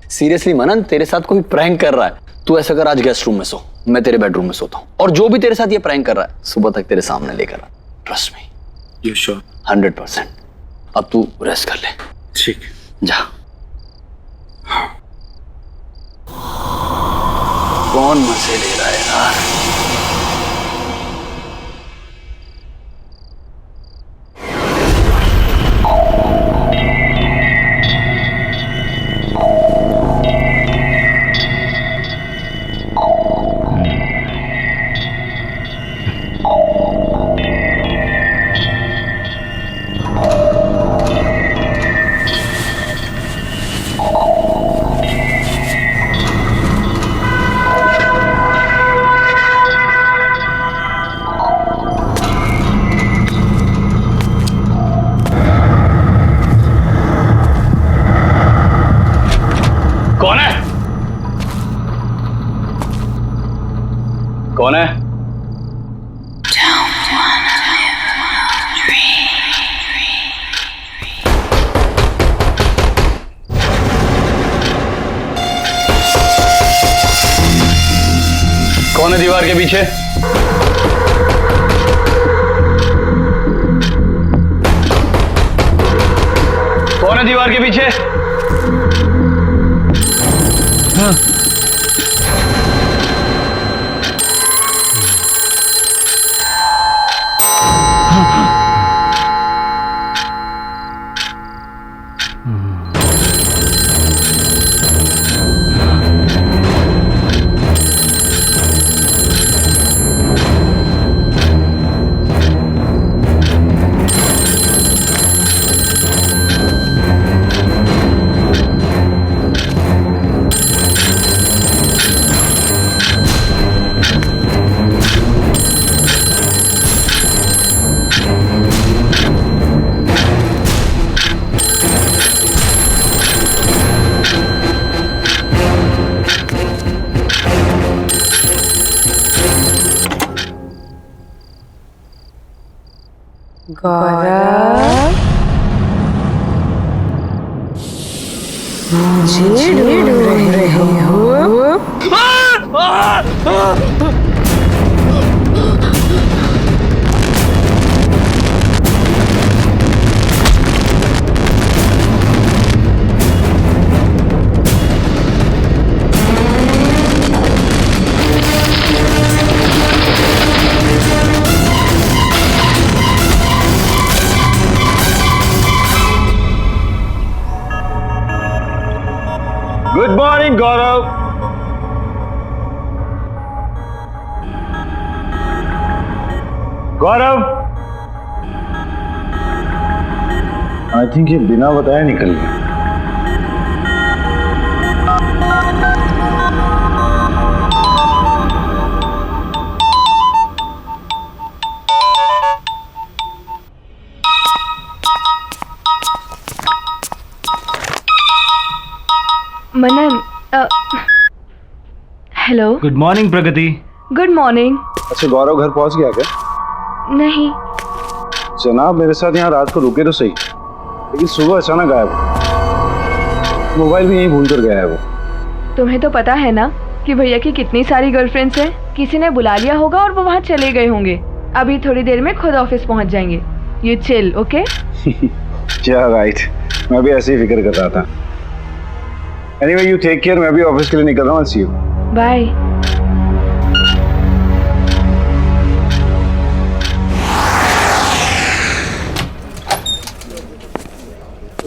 सीरियसली मनन, तेरे साथ कोई प्रैंक कर रहा है। तू ऐसा कर, आज गेस्ट रूम में सो, मैं तेरे बेडरूम में सोता हूँ। और जो भी तेरे साथ ये प्रैंक कर रहा है सुबह तक तेरे सामने लेकर आ। Trust me. You sure? 100%। अब तू रेस्ट कर ले। ठीक, जा। कौन मजे ले रहा है यार? कौन है? कौन है दीवार के पीछे? कौन है दीवार के पीछे? हाँ। गौरव, मुझे ढूंढ रहे हो? Good morning Gaurav. Gaurav, I think ये बिना बताए निकल गया। Manan, hello. Good morning Pragati. Good morning. अच्छा गौरव घर पहुंच गया क्या? नहीं। जनाब मेरे साथ यहाँ रात को रुके तो सही, लेकिन सुबह अचानक गायब हो। मोबाइल भी यहीं भूल कर गया है वो। तुम्हें तो पता है ना कि भैया की कितनी सारी गर्लफ्रेंड्स हैं। किसी ने बुला लिया होगा और वो वहाँ चले गए होंगे। अभी थोड़ी देर में खुद ऑफिस पहुँच जाएंगे। You chill, okay? क्या राइट, मैं भी ऐसे ही फिक्र कर रहा था। एनीवे यू टेक केयर, मैं भी ऑफिस के लिए निकल रहा हूँ। See you, bye.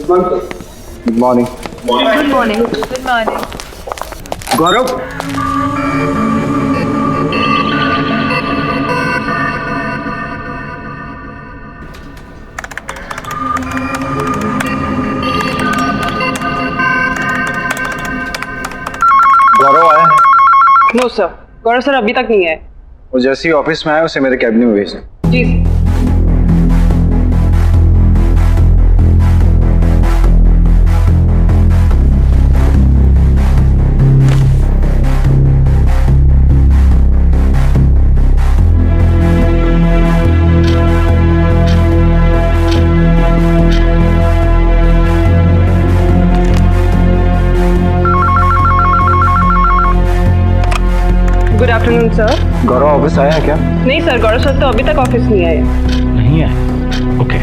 Good morning. Good morning. Good morning. Gaurav, Gaurav आया है? नो सर, गौरव सर अभी तक नहीं आए। वो जैसे ही ऑफिस में आया उसे मेरे कैबिन में भेजना। जी। Good afternoon sir. Gaurav office आया है क्या? नहीं सर, गौरव सर तो अभी तक ऑफिस नहीं आए। नहीं है? ओके।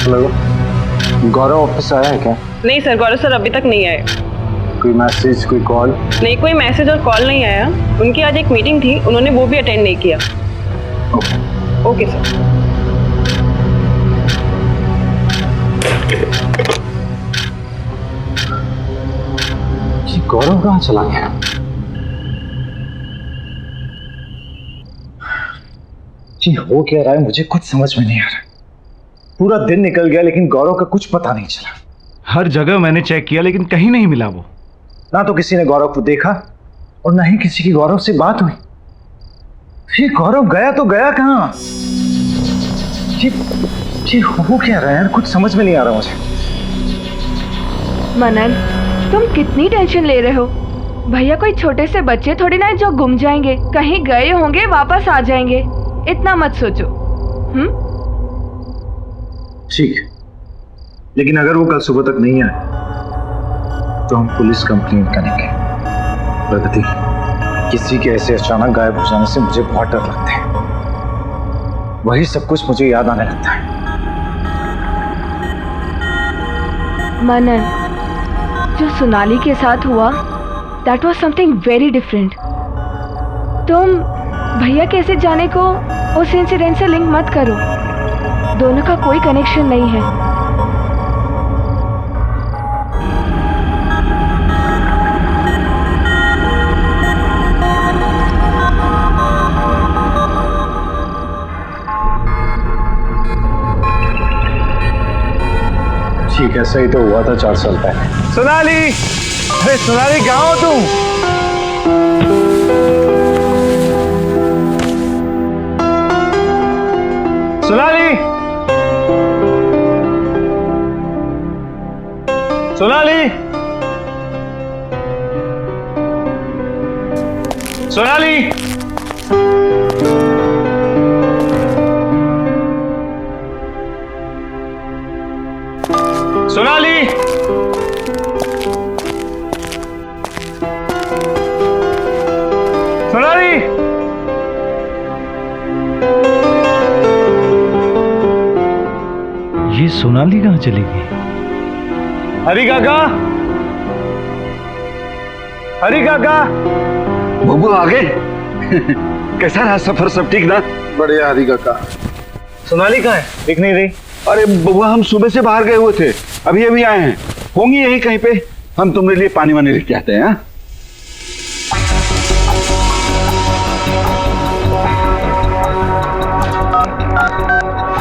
हेलो, गौरव ऑफिस आया है क्या? नहीं सर, गौरव सर अभी तक नहीं आए। कोई मैसेज, कोई कॉल? नहीं, कोई मैसेज और कॉल नहीं आया। उनकी आज एक मीटिंग थी, उन्होंने वो भी अटेंड नहीं किया। Okay sir. ये गौरव कहाँ चला गया? जी हो क्या रहा है मुझे कुछ समझ में नहीं आ रहा। पूरा दिन निकल गया लेकिन गौरव का कुछ पता नहीं चला। हर जगह मैंने चेक किया लेकिन कहीं नहीं मिला वो। ना तो किसी ने गौरव को देखा और ना ही किसी की गौरव से बात हुई। ये गौरव गया तो गया कहाँ? ये हो क्या रहा है यार, कुछ समझ में नहीं आ रहा मुझे। मनन, तुम कितनी टेंशन ले रहे हो? भैया कोई छोटे से बच्चे थोड़ी ना जो गुम जाएंगे। कहीं गए होंगे, वापस आ जाएंगे। इतना मत सोचो। ठीक, लेकिन अगर वो कल सुबह तक नहीं आए तो हम पुलिस कंप्लेंट करेंगे। प्रगति, किसी के ऐसे अचानक गायब हो जाने से मुझे बहुत डर लगता है। वही सब कुछ मुझे याद आने लगता है। मनन, जो सोनाली के साथ हुआ, that was something very different. तुम भैया कैसे जाने को उस इंसिडेंट से लिंक मत करो। दोनों का कोई कनेक्शन नहीं है। ठीक है, सही तो हुआ था 4 साल पहले। सोनाली, अरे सोनाली कहाँ हो तुम? सोनाली, सोनाली, सोनाली, सोनाली, सोनाली, ये सोनाली कहाँ चली गई? हरी काका, हरी काका, बबू आ गए। कैसा रहा सफर, सब ठीक ना? बढ़िया हरी काका। सोनाली कहाँ है? दिख नहीं रही। अरे बबुआ, हम सुबह से बाहर गए हुए थे, अभी अभी आए हैं। होंगी यही कहीं पे। हम तुम्हारे लिए पानी वानी लेके आते हैं।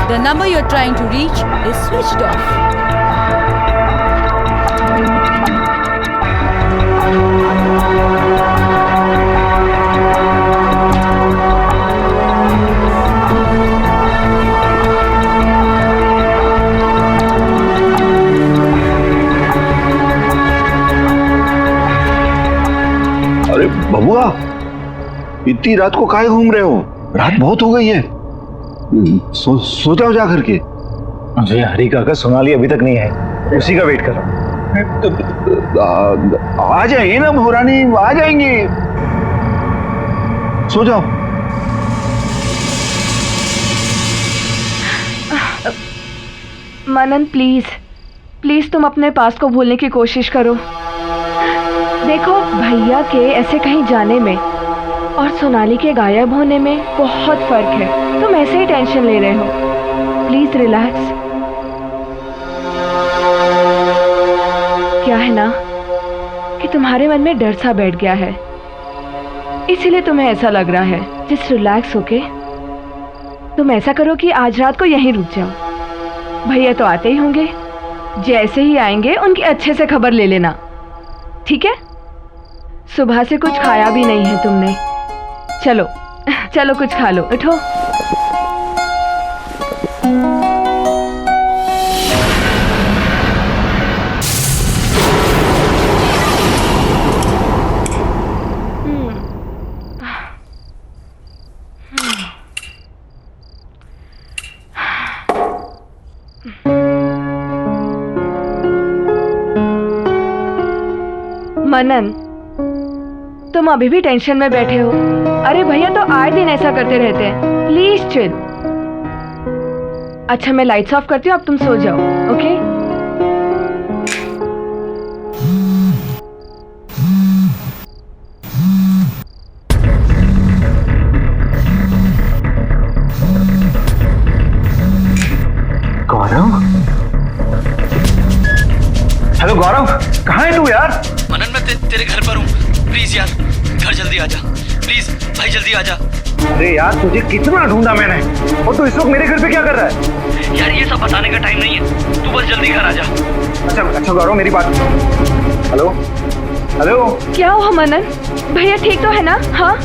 The number you're trying to reach is switched off. अरे बबुआ, इतनी रात को काहे घूम रहे हो? रात बहुत हो गई है। सो जाओ जा करके। मुझे हरी काका सोनाली अभी तक नहीं है, उसी का वेट कर रहा हूँ। आ जाइए ना महारानी, आ जाएंगे। सो जाओ। मनन प्लीज प्लीज तुम अपने पास को भूलने की कोशिश करो। देखो, भैया के ऐसे कहीं जाने में और सोनाली के गायब होने में बहुत फर्क है। तुम ऐसे ही टेंशन ले रहे हो। Please relax. क्या है ना कि तुम्हारे मन में डर सा बैठ गया है, इसीलिए तुम्हें ऐसा लग रहा है। जस्ट रिलैक्स होके तुम ऐसा करो कि आज रात को यहीं रुक जाओ। भैया तो आते ही होंगे, जैसे ही आएंगे उनकी अच्छे से खबर ले लेना, ठीक है? सुबह से कुछ खाया भी नहीं है तुमने। चलो चलो कुछ खा लो, उठो। मनन, तुम अभी भी टेंशन में बैठे हो। अरे भैया तो आए दिन ऐसा करते रहते हैं। Please chill. अच्छा, मैं लाइट्स ऑफ करती हूँ, अब तुम सो जाओ, ओके? गौरव, हेलो गौरव, कहाँ है तू यार? मनन, मैं तेरे घर पर हूँ। प्लीज यार, घर जल्दी आ जा। प्लीज भाई, जल्दी आ जा। अरे यार, तुझे कितना ढूंढा मैंने, और तू इस वक्त मेरे घर पे क्या कर रहा है? यार, ये सब बताने का टाइम नहीं है, तू बस जल्दी घर आ जा। अच्छा गौरव, मेरी बात। हेलो हेलो, क्या हुआ मनन? भैया ठीक तो है ना? हाँ,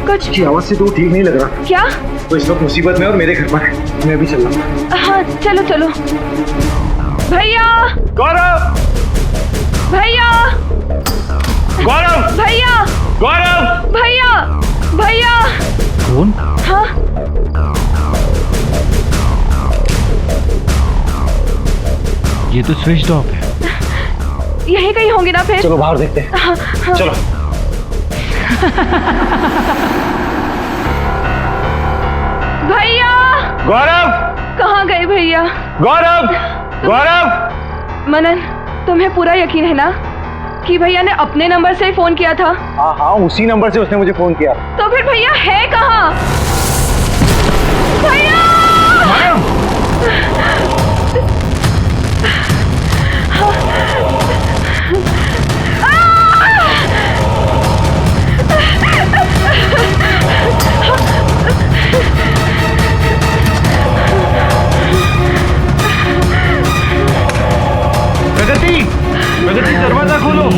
कुछ की आवाज से तो ठीक नहीं लग रहा। क्या? तो इस वक्त मुसीबत में और मेरे घर पर है, मैं भी चल रहा हूँ। हाँ चलो चलो। भैया, गौरव, भैया, गौरव, भैया, गौरव, भैया, भैया। कौन? हाँ, ये तो स्विच ऑफ है। यही कहीं होंगे ना फिर। चलो बाहर देखते हैं। हाँ, हाँ। चलो। भैया, गौरव, कहाँ गए भैया? गौरव, गौरव। मनन, तुम्हें पूरा यकीन है ना कि भैया ने अपने नंबर से ही फोन किया था? हाँ, उसी नंबर से उसने मुझे फोन किया। तो फिर भैया है कहाँ? भैया! प्रगति, प्रगति, दरवाजा खोलो।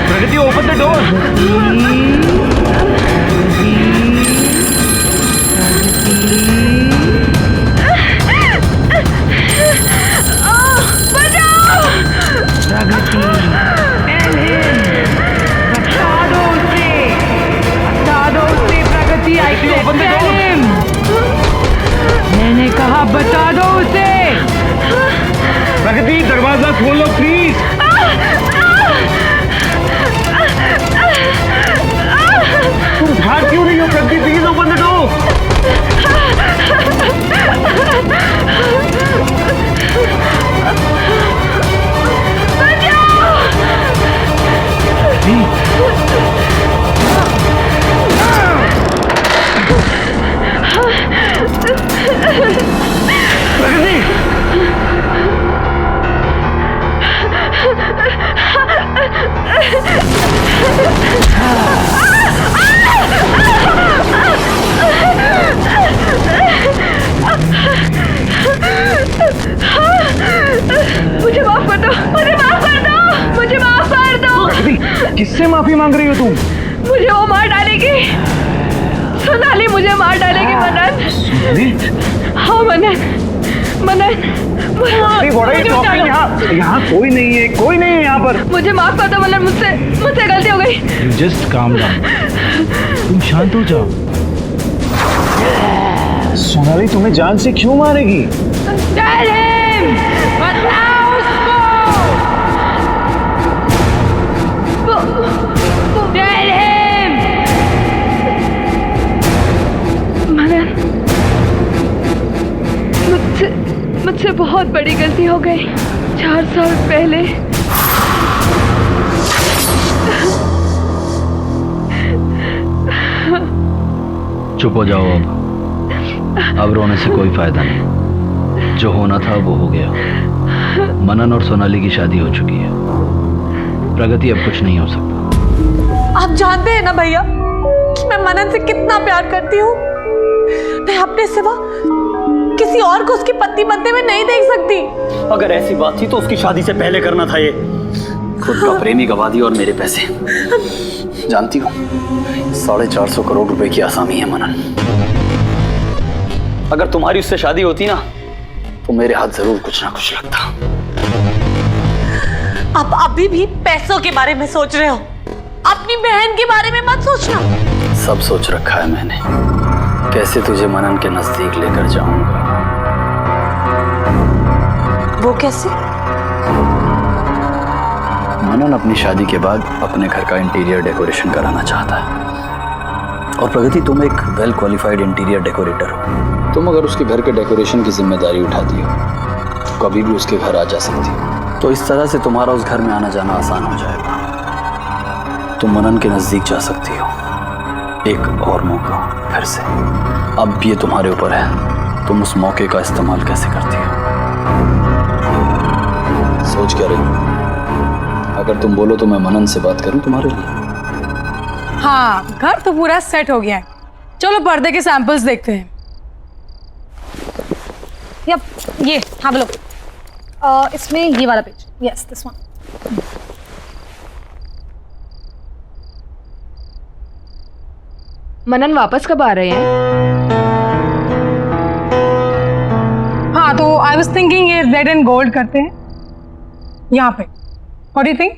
प्रगति, ओपन द डोर। मैंने कहा बता दो उसे। प्रगति, दरवाजा खोलो प्लीज। तुम भाग क्यों नहीं हो Pragati? Please open the door. नहीं, किससे माफी मांग रही हो तुम? मुझे वो मार डालेगी, सोनाली मुझे मार डालेगी मनन। हाँ मनन, मनन यहाँ कोई नहीं है, कोई नहीं है यहाँ पर। मुझे माफ कर दो मनन, मुझसे गलती हो गई। जस्ट काम डाउन, तुम शांत हो जाओ। सोनाली तुम्हें जान से क्यों मारेगी? Tell him! बताओ उसको! Tell him! मनन, मुझसे बहुत बड़ी गलती हो गई 4 साल पहले। चुप हो जाओ अब रोने से कोई फायदा नहीं। जो होना था वो हो गया। मनन और सोनाली की शादी हो चुकी है। प्रगति अब कुछ नहीं हो सकता। आप जानते हैं ना भैया कि मैं मनन से कितना प्यार करती हूँ। मैं अपने सिवा किसी और को उसकी पत्नी बनते हुए नहीं देख सकती। अगर ऐसी बात थी तो उसकी शादी से पहले करना था। ये खुद का प्रेमी गवा दिया और मेरे पैसे। जानती हो 450 करोड़ रुपए की आसामी है मनन। अगर तुम्हारी उससे शादी होती ना तो मेरे हाथ जरूर कुछ ना कुछ लगता। आप अभी भी पैसों के बारे में सोच रहे हो, अपनी बहन के बारे में मत सोचना। सब सोच रखा है मैंने, कैसे तुझे मनन के नजदीक लेकर जाऊंगा। वो कैसे? मनन अपनी शादी के बाद अपने घर का इंटीरियर डेकोरेशन कराना चाहता है। और प्रगति तुम एक वेल क्वालिफाइड इंटीरियर डेकोरेटर हो। तुम अगर उसके घर के डेकोरेशन की जिम्मेदारी उठाती हो तो कभी भी उसके घर आ जा सकती हो। तो इस तरह से तुम्हारा उस घर में आना जाना आसान हो जाएगा। तुम मनन के नजदीक जा सकती हो। एक और मौका फिर से। अब ये तुम्हारे ऊपर है, तुम उस मौके का इस्तेमाल कैसे करती हो। सोच क्या रही हो? अगर तुम बोलो तो मैं मनन से बात करूं तुम्हारे लिए। हाँ, घर तो पूरा सेट हो गया है। चलो पर्दे के सैंपल्स देखते हैं। यप, ये हाँ बोलो। इसमें ये वाला पेज, यस दिस वन। मनन वापस कब आ रहे हैं? हाँ तो आई वाज थिंकिंग ये रेड एंड गोल्ड करते हैं यहाँ पे। What do you think?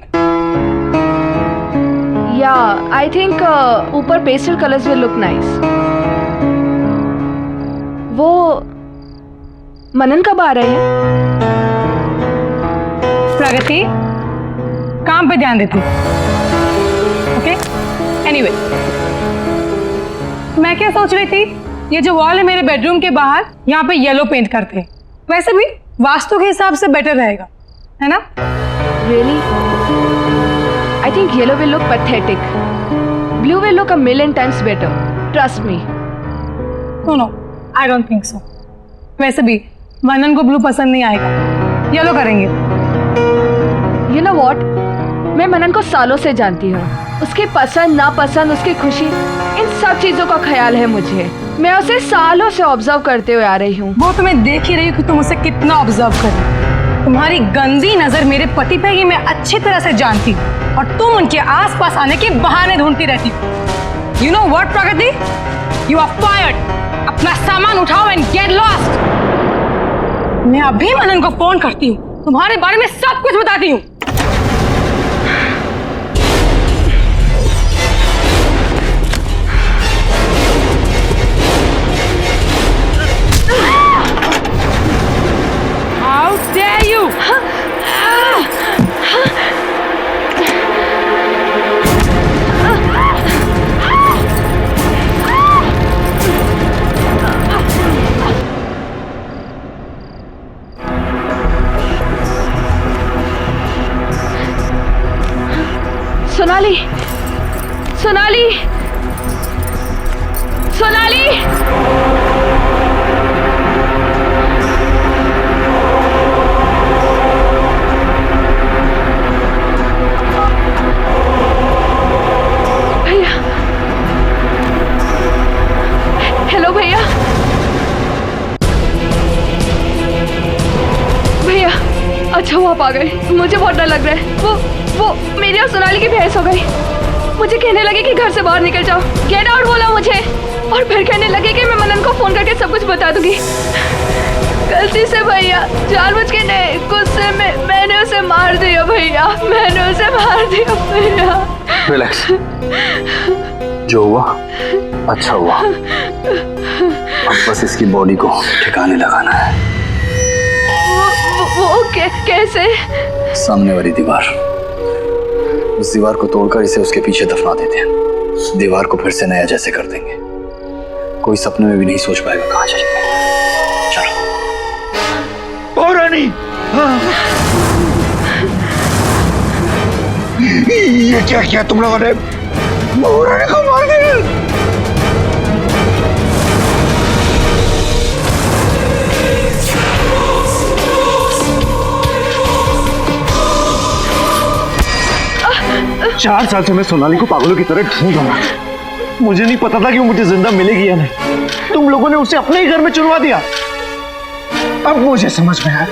या आई थिंक ऊपर pastel colours will look nice. वो मनन कब आ रहे हैं? प्रगति काम पे ध्यान देती। ओके एनीवे, मैं क्या सोच रही थी, ये जो वॉल है मेरे बेडरूम के बाहर, यहाँ पे येलो पेंट करते हैं। वैसे भी वास्तु के हिसाब से बेटर रहेगा, है ना? Really? I think yellow will look pathetic. Blue will look a million times better. Trust me. No, I don't think so. वैसे भी मनन को ब्लू पसंद नहीं आएगा, येलो करेंगे। You know what? मैं मनन को सालों से जानती हूँ। उसकी पसंद नापसंद, उसकी खुशी, इन सब चीजों का ख्याल है मुझे। मैं उसे सालों से ऑब्जर्व करते हुए आ रही हूँ। वो तो मैं देख ही रही हूँ कि तुम उसे कितना ऑब्जर्व कर रही हो। तुम्हारी गंदी नजर मेरे पति पे ये मैं अच्छी तरह से जानती हूँ, और तुम उनके आसपास आने के बहाने ढूंढती रहती हो। You know what, Pragati? You are fired. अपना सामान उठाओ and get lost. मैं अभी मनन को फोन करती हूँ, तुम्हारे बारे में सब कुछ बताती हूँ। How dare you? Sonali, Sonali, Sonali! भैया, हेलो भैया, भैया, अच्छा वो आप आ गए। मुझे बहुत डर लग रहा है। वो मेरी और सोनाली की बहस हो गई। मुझे कहने लगे कि घर से बाहर निकल जाओ, गेट आउट बोला मुझे, और फिर कहने लगे कि मैं मनन को फोन करके सब कुछ बता दूंगी। गलती से भैया, जानबूझ के नहीं, गुस्से में मैंने उसे मार दिया भैया, मैंने उसे मार दिया भैया। रिलैक्स, जो हुआ अच्छा हुआ, अब बस इसकी बॉडी को ठिकाने लगाना है। वो कैसे? सामने वाली दीवार, उस दीवार को तोड़कर इसे उसके पीछे दफना देते हैं। दीवार को फिर से नया जैसे कर देंगे, कोई सपने में भी नहीं सोच पाएगा कहाँ चले गए। चलो। ओ रानी, ये क्या किया तुम लोगों ने? रानी को मार दिया। 4 साल से मैं सोनाली को पागलों की तरह ढूंढ रहा हूं। मुझे नहीं पता था कि वो मुझे जिंदा मिलेगी या नहीं। तुम लोगों ने उसे अपने ही घर में चुनवा दिया। अब मुझे समझ में आया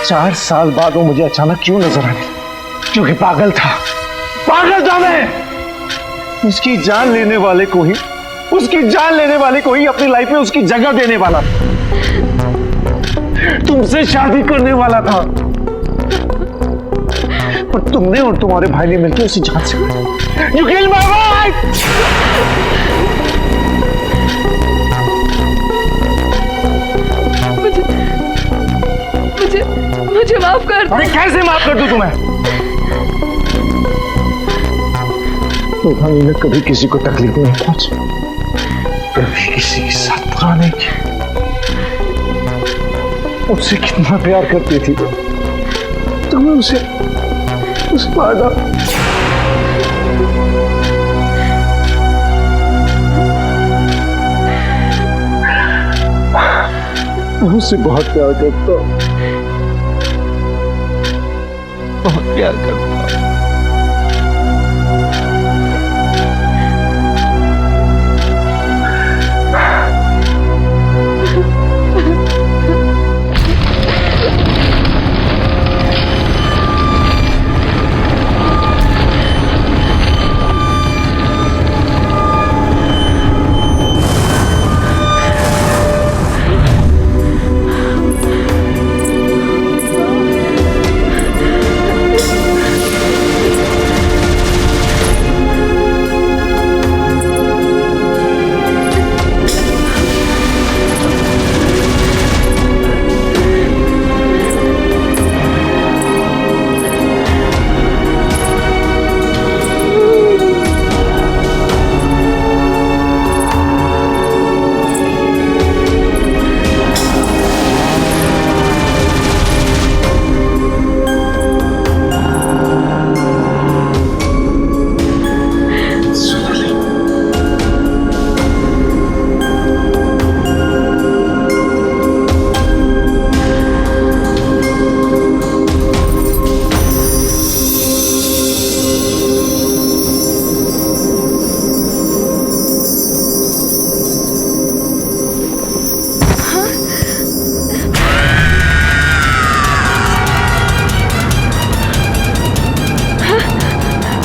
4 साल बाद वो मुझे अचानक क्यों नजर आई, क्योंकि पागल था मैं। उसकी जान लेने वाले को ही अपनी लाइफ में उसकी जगह देने वाला था, तुमसे शादी करने वाला था, पर तुमने और तुम्हारे भाई ने मिलकर उसे जान से मारा। You killed my wife! मुझे माफ कर दो। अरे कैसे माफ कर दूं तुम्हें? तूफानी ने कभी किसी को तकलीफ नहीं पहुंची, कभी किसी के साथ बुरा नहीं किया। उससे कितना प्यार करती थी तुम्हें उसे मार डाला। मैं उससे बहुत प्यार करता हूं, बहुत प्यार करता हूं।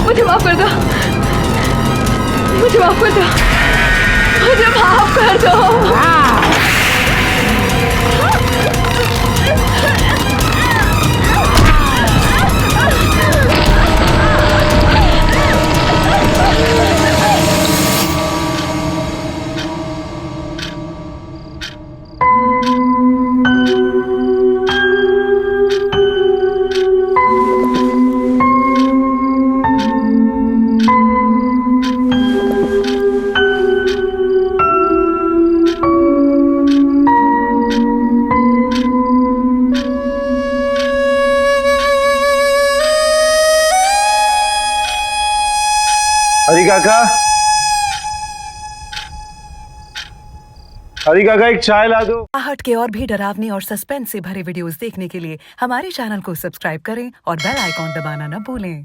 मुझे माफ कर दो, मुझे माफ कर दो। हरी काका एक चाय ला दो। आहट के और भी डरावनी और सस्पेंस से भरे वीडियोस देखने के लिए हमारे चैनल को सब्सक्राइब करें और बेल आइकॉन दबाना न भूलें।